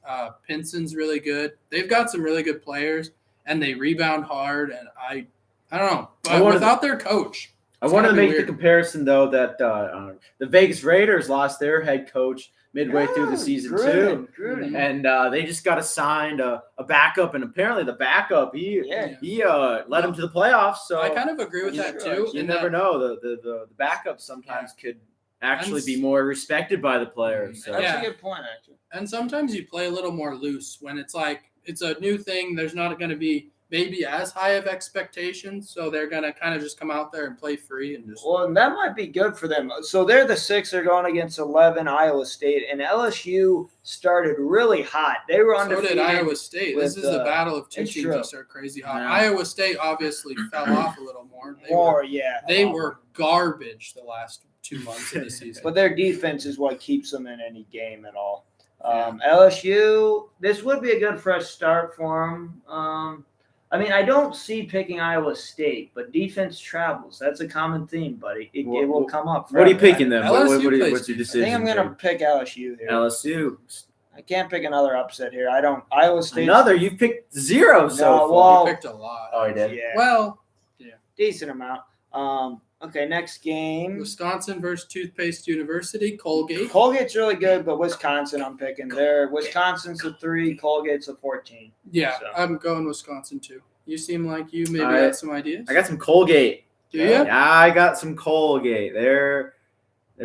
Pinson's really good. They've got some really good players, and they rebound hard. And I don't know, but without their coach, I wanted to make the comparison though that the Vegas Raiders lost their head coach midway through the season too, and they just got assigned a backup, and apparently the backup he led them to the playoffs. So I kind of agree with that too. You never know, the backup sometimes could actually be more respected by the players. So. That's a good point, actually. And sometimes you play a little more loose when it's like it's a new thing. There's not going to be maybe as high of expectations, so they're going to kind of just come out there and play free and just. Well, and that might be good for them. So they're the 6. They're going against 11 Iowa State, and LSU started really hot. They were undefeated. So did Iowa State. This is the battle of two it's teams true. that start crazy hot. Yeah. Iowa State obviously fell off a little more. They were garbage the last 2 months of the season. But their defense is what keeps them in any game at all. LSU, this would be a good fresh start for them. I mean, I don't see picking Iowa State, but defense travels. That's a common theme, buddy. It will come up. What are you forever. picking then? LSU What's plays your defense. I think decision? I'm going to pick LSU here. LSU. I can't pick another upset here. I don't. Iowa State. Another? You picked 0 so No, far. well- You picked a lot. Oh, he did? Yeah. Well, Decent amount. Okay, next game. Wisconsin versus Toothpaste University, Colgate. Colgate's really good, but Wisconsin I'm picking. Wisconsin's a 3, Colgate's a 14. Yeah, So. I'm going Wisconsin too. You seem like you maybe I- got some ideas. I got some Colgate. Do you? Yeah, I got some Colgate. They're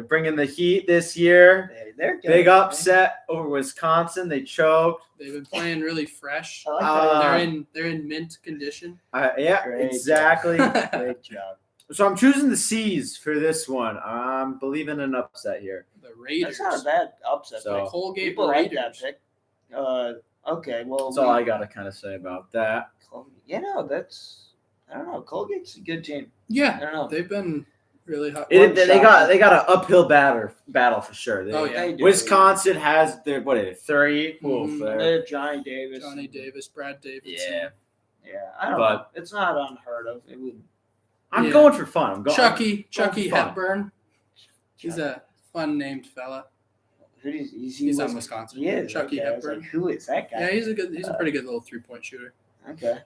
bringing the heat this year. They're good. Big upset over Wisconsin. They choked. They've been playing really fresh. I like that. They're in mint condition. Yeah, Great exactly. Great job. So I'm choosing the C's for this one. I'm believing in an upset here. The Raiders. That's not a bad upset. So- pick. Colgate People like Raiders. that pick. Okay, well, That's all I got to kind of say about that. that's I don't know. Colgate's a good team. I Yeah, don't know. they've been really hot. They got an uphill battle for sure. Oh, yeah. They do. Wisconsin has their 3. Oof, Mhm. there. They're Johnny Davis. Johnny Davis, Brad Davidson. Yeah. Yeah, I don't But- know. It's not unheard of. It would. I'm Yeah. going for fun. I'm going. Chucky going for fun. Hepburn. He's a fun named fella. He's on Wisconsin. He is. Chucky okay. I was Hepburn. like, who is that guy? Yeah, he's a pretty good little 3-point shooter. Okay.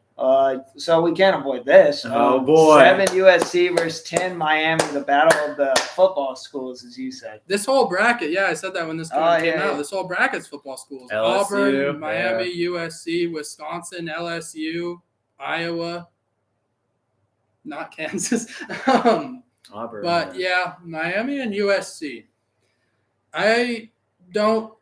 So we can't avoid this. Oh, boy. 7 USC versus 10 Miami. The battle of the football schools, as you said. This whole bracket, yeah, I said that when this came yeah, out. yeah. This whole bracket's football schools. LSU, Auburn, Miami, USC, Wisconsin, LSU, Iowa, not Kansas. Auburn. But yeah, Miami and USC. I don't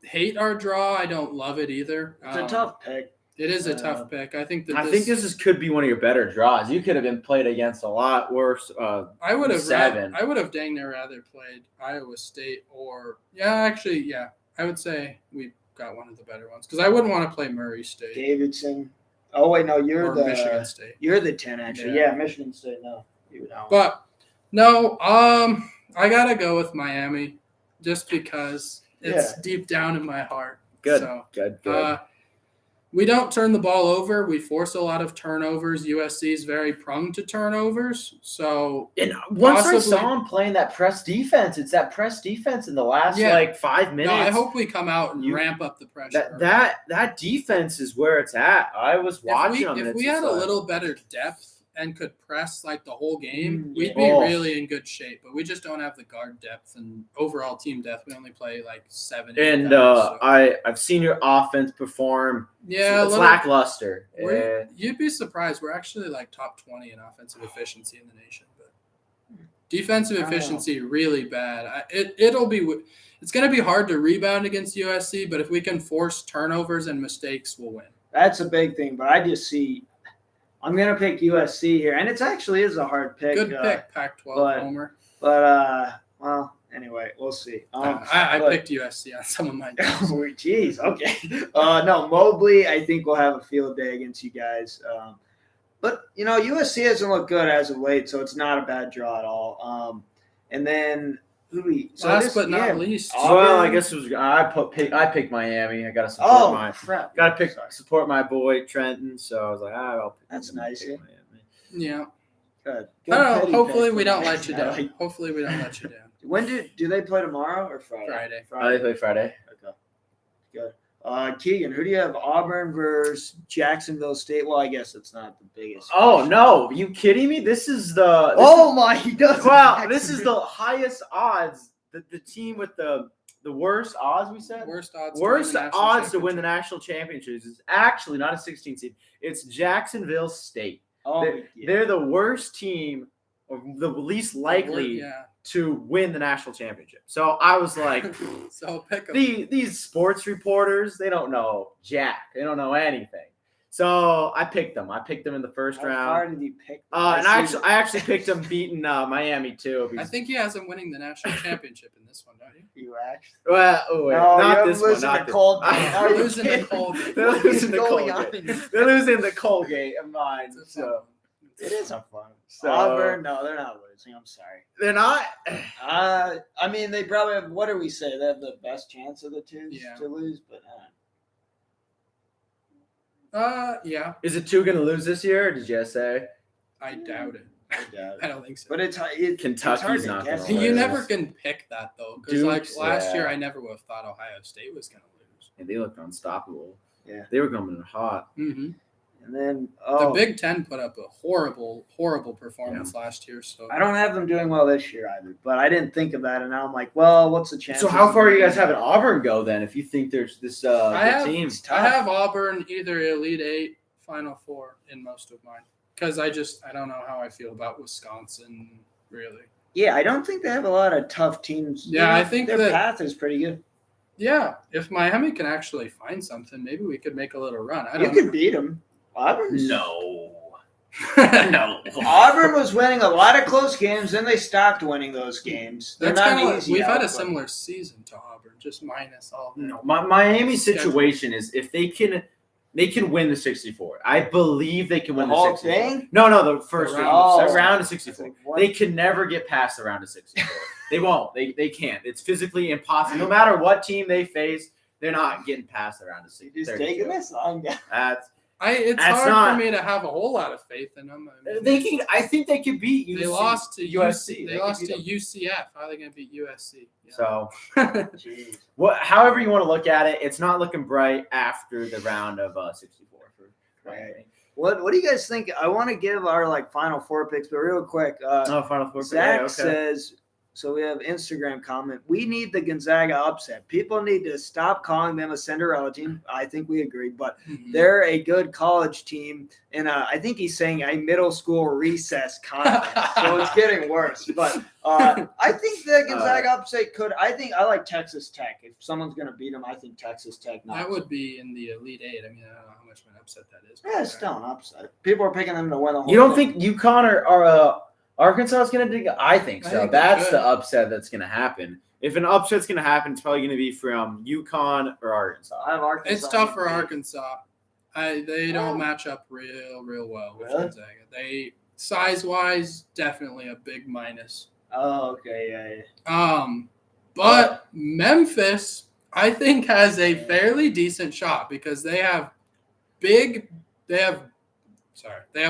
hate our draw. I don't love it either. It's a tough pick. It is a tough pick. I think that I think this could be one of your better draws. You could have been played against a lot worse. I would have 7. I would have dang near rather played Iowa State or I would say we got one of the better ones because I wouldn't want to play Murray State Davidson. Oh wait, no, you're or the Michigan State. You're the 10 actually. Yeah. Yeah, Michigan State. No, you know. But no, I gotta go with Miami just because it's deep down in my heart. Good. So, Good. we don't turn the ball over. We force a lot of turnovers. USC is very prone to turnovers. So And once I possibly- saw him playing that press defense, it's that press defense in the last 5 minutes. no, I hope we come out and You- ramp up the pressure. that defense is where it's at. I was watching them. If we had a little better depth and could press like the whole game, we'd be Oh. really in good shape. But we just don't have the guard depth and overall team depth. We only play like 7. 8 And guys, so. I've seen your offense perform. Yeah, It's lackluster. You'd be surprised. We're actually like top 20 in offensive efficiency in the nation, but defensive efficiency really bad. It's going to be hard to rebound against USC, but if we can force turnovers and mistakes, we'll win. That's a big thing, but I just see. I'm gonna pick USC here, and it actually is a hard pick. Good pick, Pac-12 homer. But well, anyway, we'll see. I picked USC on some of my teams. Oh, jeez. Okay. No, Mobley, I think we'll have a field day against you guys. But USC hasn't looked good as of late, so it's not a bad draw at all. And then who we? Last but not least, Well, I guess I picked Miami. I got to support crap! support my boy Trenton. So I was like, I'll pick That's nice. Miami. yeah. Good. I don't know. petty Hopefully pick we for don't me. let you down. Hopefully we don't let you down. When do they play tomorrow or Friday? Friday. I play Friday. Okay. Good. Keegan, who do you have? Auburn versus Jacksonville State. Well, I guess it's not the biggest. Oh no! Are you kidding me? This is the. My! He does. Wow! This is the highest odds. The team with the worst odds. We said Worst odds. to win the national championships is actually not a 16 seed. It's Jacksonville State. They're the worst team, or the least likely to win the national championship. So I was like, so pick 'em. these sports reporters, they don't know jack. They don't know anything. So I picked them. I picked them in the first round. How far did he pick? And I actually picked them beating Miami too. I think he has him winning the national championship in this one, don't you? You actually. Well, not this one. Not this one. They're losing the Colgate. They're losing the Colgate. They're losing the Colgate of mine. So it is a fun. So, Auburn, no, they're not losing. I'm sorry. They're not. I mean, they probably have. What do we say? They have the best chance of the two to lose, but. Yeah, Is it 2 going to lose this year? Or did you say? I doubt it. I don't think so. But it's Kentucky's hard to not guess. gonna You lose. never can pick that though, because like Dukes, last year, yeah. I never would have thought Ohio State was going to lose. And they looked unstoppable. Yeah. They were coming in hot. Mm-hmm. And then The Big Ten put up a horrible performance last year. So I don't have them doing well this year either, but I didn't think of that, and now I'm like, well, what's the chance? So how far are you guys having Auburn go then? If you think there's this good team, I have Auburn either Elite Eight, Final Four in most of mine, because I don't know how I feel about Wisconsin really. Yeah, I don't think they have a lot of tough teams. Yeah, I think their that- path is pretty good. Yeah, if Miami can actually find something, maybe we could make a little run. I You don't could beat them. Auburn's no. know. Auburn was winning a lot of close games, then they stopped winning those games. They're That's not kind of easy. we've had out, a but- similar season to Auburn, just minus all the No, Miami Schedule. situation is if they can win the 64. I believe they can win The the whole 64. thing? No, the first The round. round. The round of It's 64. like, what? They can never get past the round of 64. They won't. They can't. It's physically impossible. No matter what team they face, they're not getting past the round of You 64. just taking this long. That's It's That's hard not- for me to have a whole lot of faith in them. I mean, they can. I think they could beat UC. They lost to USC. They lost to UCF. How are they going to beat USC? Yeah. So, Jeez. however you want to look at it, it's not looking bright after the round of 64 for Miami. What do you guys think? I want to give our Final Four picks, but real quick, Final Four. Zach okay. says. So we have Instagram comment. We need the Gonzaga upset. People need to stop calling them a Cinderella team. I think we agree, but Mhm. they're a good college team, and I think he's saying a middle school recess conference. So it's getting worse. But I think the Gonzaga upset could. I like Texas Tech. If someone's going to beat them, I think Texas Tech. That would be in the Elite Eight. I mean, I don't know how much of an upset that is. Yeah, it's still an upset. People are picking them to win the whole. You don't thing. think UConn or Arkansas is going to dig? I think I so. think they That's could. the upset that's going to happen. If an upset's going to happen, it's probably going to be from UConn or Arkansas. I have Arkansas. It's tough for Arkansas. They don't match up real well with Really? Gonzaga. They size-wise, definitely a big minus. Oh, okay, yeah. But Memphis, I think, has a fairly decent shot because they have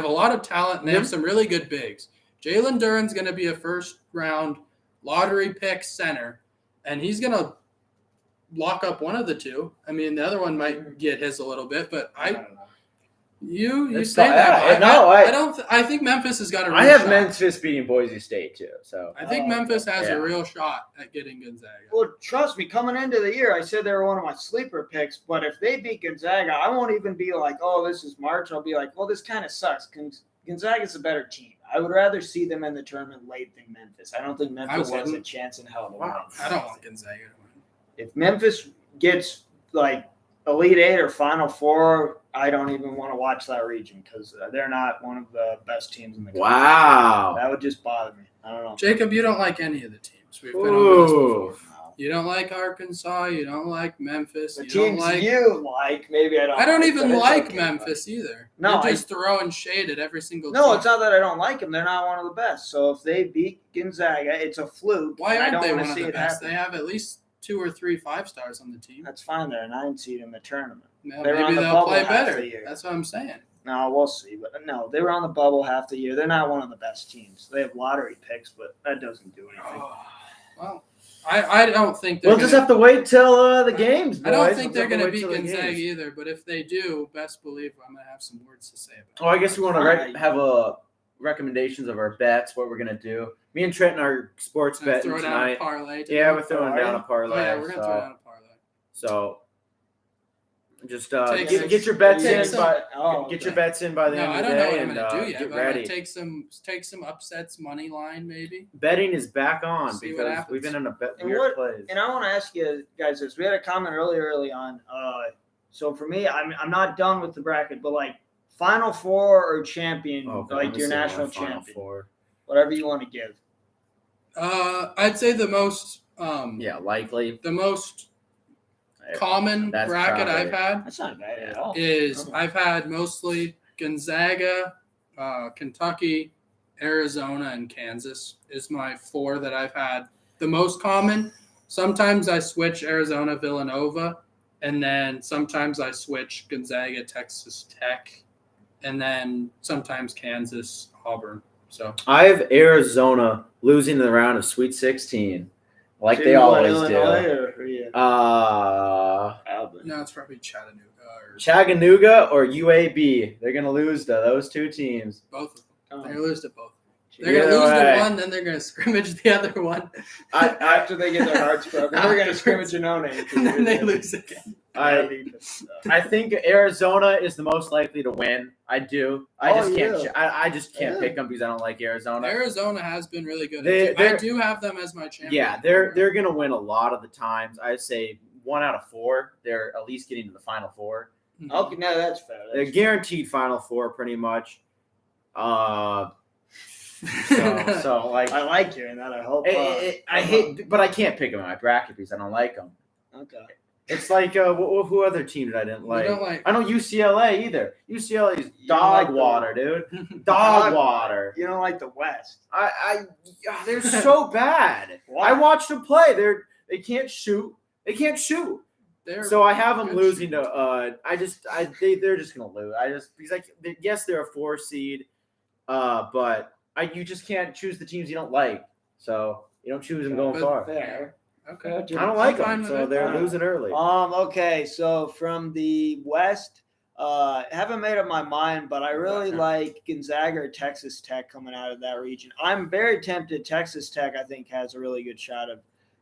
a lot of talent and they have some really good bigs. Jalen Duren's going to be a first-round lottery pick center, and he's going to lock up one of the two. I mean, the other one might get his a little bit, but I don't know. you It's say not- that. no, I don't. I think Memphis has got a real I have shot. Memphis beating Boise State too. So I think Memphis has Yeah. a real shot at getting Gonzaga. Well, trust me, coming into the year, I said they were one of my sleeper picks. But if they beat Gonzaga, I won't even be like, "Oh, this is March." I'll be like, "Well, this kind of sucks." Gonzaga's a better team. I would rather see them in the tournament late than Memphis. I don't think Memphis has a wouldn't. chance in hell to win. Wow. I don't want Gonzaga to win. If Memphis gets Elite Eight or Final Four, I don't even want to watch that region because they're not one of the best teams in the country. wow. That would just bother me. I don't know. Jacob, you don't like any of the teams. We've been over this Ooh. before. You don't like Arkansas. You don't like Memphis. The You don't teams like. you like, maybe I don't. I don't like, even but it's like okay, Memphis either. No, You're just throwing shade at every single No, team. it's not that I don't like them. They're not one of the best. So if they beat Gonzaga, it's a fluke. Why and I aren't don't they wanna one of see the it best? happen. They have at least 2 or 3 5-stars on the team. That's fine. They're a 9 seed in the tournament. Yeah, they were on maybe the they'll bubble play half better. the year. That's what I'm saying. No, we'll see. But no, they were on the bubble half the year. They're not one of the best teams. They have lottery picks, but that doesn't do anything. Well, I don't think they're We'll gonna, just have to wait till the games. I don't boys. think We'll they're have to going to wait beat till the Gonzaga games. either. But if they do, best believe I'm going to have some words to say about it. Oh, I guess we want Fine. to have recommendations of our bets. What we're gonna do. Me and Trenton are sports Gonna betting throw down a tonight. parlay. Yeah, we're throwing Oh, down yeah? a parlay. Oh, yeah, we're going to throw down a parlay. So just Take get your bets take in some- by Oh, get okay. your bets in by the No, end I of the don't know day what I'm and going to do yet. get But I'm ready. going to take some upsets money line maybe. Betting is back on See what because happens. we've been in a And weird what- place. And I want to ask you guys this. We had a comment early on. So for me, I'm not done with the bracket, but Final Four or champion, Okay, let me your see my national Final champion, Four. whatever you want to give. I'd say the most Yeah, likely. the most common That's bracket probably- I've had That's not bad at all. is Okay. I've had mostly Gonzaga, Kentucky, Arizona, and Kansas is my 4 that I've had the most common. Sometimes I switch Arizona, Villanova, And then sometimes I switch Gonzaga, Texas Tech, and then sometimes Kansas, Auburn. So I have Arizona losing in the round of Sweet 16, like they always do. no, it's probably Chattanooga or Chattanooga or UAB. They're going to lose to those two teams. both of them. They're going to lose to both. They're going to lose to one, then they're going to scrimmage the other one. After they get their hearts broken, they're going to scrimmage an own name. And then they lose again. I think Arizona is the most likely to win. I do. I just can't pick them because I don't like Arizona. Arizona has been really good. I do have them as my champion. Yeah, they're going to win a lot of the times. I say 1 out of 4. They're at least getting to the Final Four. Okay, no, that's fair. They're guaranteed Final Four pretty much. So like I like hearing that. I hope. I hate, but I can't pick them in my bracket because I don't like them. Okay. It's like who other team did I didn't like? I don't UCLA either. UCLA is dog water, dude. Dog water. You don't like the West. They're so bad. Why? I watched them play. They can't shoot. They can't shoot. So I have them losing to. They're just gonna lose. Yes, they're a 4 seed, but you just can't choose the teams you don't like. So you don't choose them going far. Fair. Okay. I don't like them, so they're losing early. Okay, so from the West, haven't made up my mind, but I really like Gonzaga or Texas Tech coming out of that region. I'm very tempted. Texas Tech, I think, has a really good shot of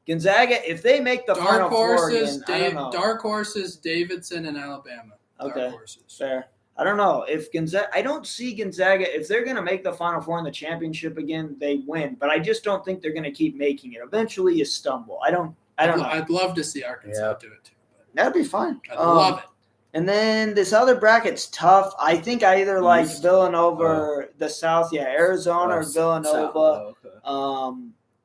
Gonzaga. If they make the Final Four again, I don't know. Dark horses, Davidson and Alabama. Okay, dark horses. Fair. I don't know if Gonzaga. I don't see Gonzaga if they're going to make the Final Four in the championship again. They win, but I just don't think they're going to keep making it. Eventually, you stumble. I don't know. I'd love to see Arkansas do it too. That'd be fun. I'd love it. And then this other bracket's tough. I think I either like Villanova or the South. Yeah, Arizona or Villanova.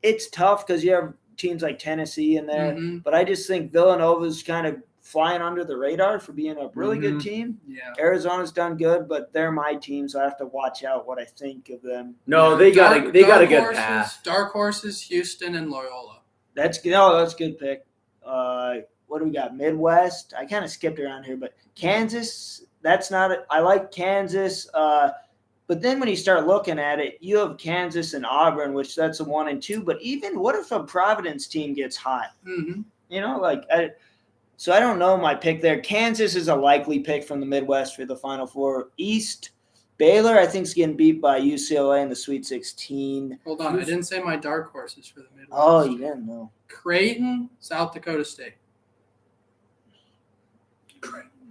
It's tough because you have teams like Tennessee in there, but I just think Villanova's kind of flying under the radar for being a really good team. Yeah. Arizona's done good, but they're my team, so I have to watch out what I think of them. No, they got a good path. Dark horses, Houston and Loyola. That's good. Oh, that's a good pick. What do we got? Midwest. I kind of skipped around here, but Kansas. That's not it. I like Kansas. But then when you start looking at it, you have Kansas and Auburn, which that's a 1 and 2. But even what if a Providence team gets hot? Mm-hmm. You know, so I don't know my pick there. Kansas is a likely pick from the Midwest for the Final Four. East, Baylor, I think, is getting beat by UCLA in the Sweet 16. Hold on. I didn't say my dark horses for the Midwest. Oh, you didn't know. Creighton, South Dakota State.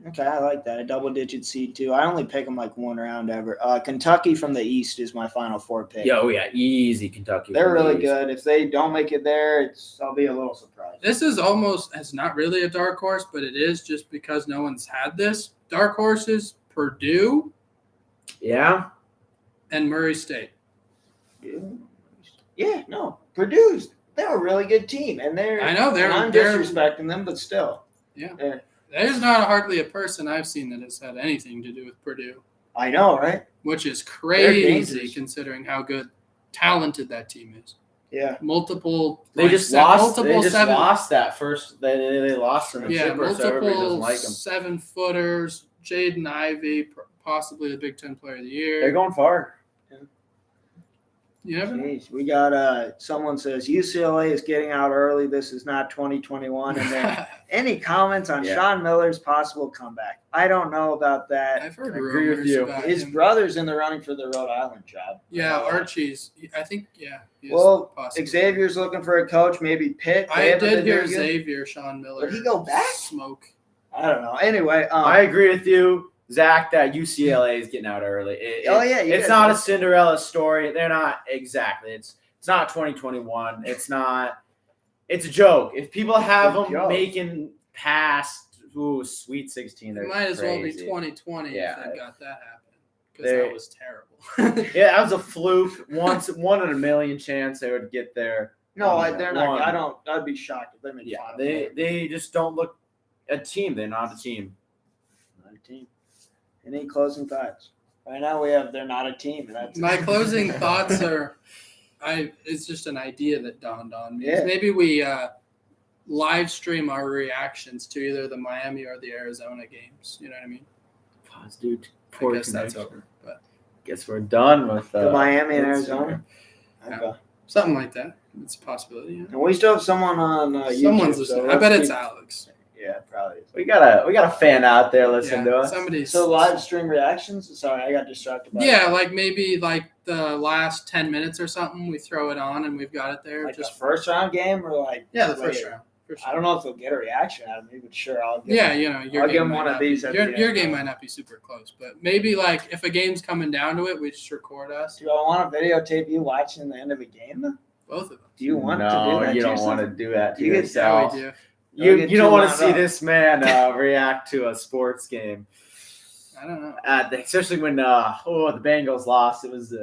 Okay, I like that. A double-digit seed, too. I only pick them like one round ever. Kentucky from the East is my Final Four pick. Oh, yeah. Easy Kentucky. They're really good. If they don't make it there, I'll be a little surprised. This is it's not really a dark horse, but it is just because no one's had this. Dark horses, Purdue. Yeah. And Murray State. Yeah, no. Purdue's, they're a really good team. And I'm disrespecting them, but still. Yeah. There's not hardly a person I've seen that has had anything to do with Purdue. I know, right? Which is crazy considering how talented that team is. Yeah. They just lost that first. They lost in the chipper, so everybody doesn't like them. 7-footers, Jaden Ivey, possibly the Big Ten Player of the Year. They're going far. You never know. We got someone says UCLA is getting out early. This is not 2021. And then any comments on Sean Miller's possible comeback? I don't know about that. I've heard rumors with you. about his brother's in the running for the Rhode Island job. Yeah, Archie's. I think, well, possibly. Xavier's looking for a coach, maybe Pitt. I did hear Xavier, Sean Miller. Would he go back? Smoke. I don't know. Anyway. I agree with you, Zach, that UCLA is getting out early. It's not a Cinderella story. They're not exactly. It's not 2021. It's not. It's a joke. If people have them making past Sweet 16, it might as well be 2020 if they got that happening because that was terrible. That was a fluke. 1 in a million chance they would get there. No, they're not. I'd be shocked if they made Final Four. They just don't look a team. They're not a team. Not a team. Any closing thoughts? Right now they're not a team. My closing thoughts are, it's just an idea that dawned on me. Yeah. Maybe we live stream our reactions to either the Miami or the Arizona games. You know what I mean? Pause, dude. I Poor guess that's connection. over. But Guess we're done with The Miami and this Arizona. Yeah. Okay. something like that. It's a possibility. Yeah. And we still have someone on YouTube. Someone's so listening. I let's bet it's keep- Alex. Yeah, probably. We got a fan out there listening to us. Somebody's. So live stream reactions. Sorry, I got distracted. By Yeah, that. like maybe like the last 10 minutes or something. We throw it on and we've got it there. Like just the first round game or like yeah, the first later? round. For sure. I don't know if they'll get a reaction out of me, but sure, I'll give Yeah, them. you know, your I'll game give 'em might one of not these be- at Your, the your end. game might not be super close, but maybe like if a game's coming down to it, we just record us, Do I want to videotape you watching the end of a game? both of them. Do you want no, to do that? you to don't want to yourself? do that to You get- yourself. Yeah, we do. Don't get You don't too want to wound see up. this man react to a sports game, I don't know. especially when the Bengals lost. It was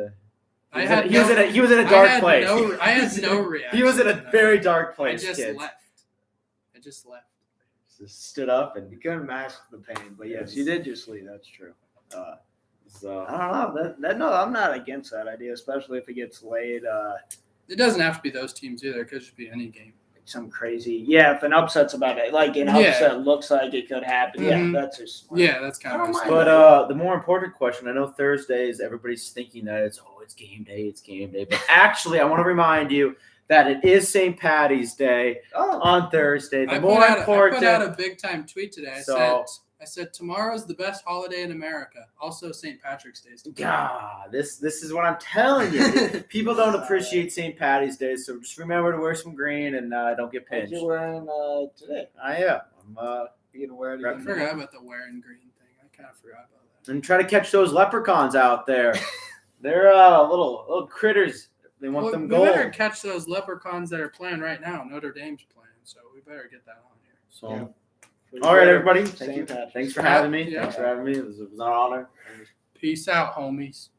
I he had was no- in a I dark had place. I had no reaction. He was in a to that. very dark I place. just kids. left. I just left. Just stood up and You couldn't mask the pain, but yes, Yes. you did just leave. That's true. so. I don't know. No, I'm not against that idea, especially if it gets laid. It doesn't have to be those teams either. It could just be any game. Some crazy. Yeah, if an upset's about it, like an Yeah. upset looks like it could happen. Mhm. Yeah, that's just smart. Yeah, that's kind I of. don't a mind smart- But the more important question, I know Thursdays everybody's thinking that it's game day, but actually I want to remind you that it is St. Patty's Day Oh, on Thursday. The I more put out important, a big time tweet today. So- I said tomorrow's the best holiday in America. Also St. Patrick's Day. God, this is what I'm telling you. People don't appreciate St. Patty's Day, so just remember to wear some green and don't get what pinched. you wearing today? I am. You gonna wear it I again? forgot about the wearing green thing. I kind of forgot about that. And try to catch those leprechauns out there. They're little critters. They want Well, them we gold. better catch those leprechauns that are playing right now. Notre Dame's playing, so we better get that on here. So, Yeah. all right, everybody. St. Patrick's. Thanks for having me. Yeah. Thanks for having me. It was an honor. Peace out, homies.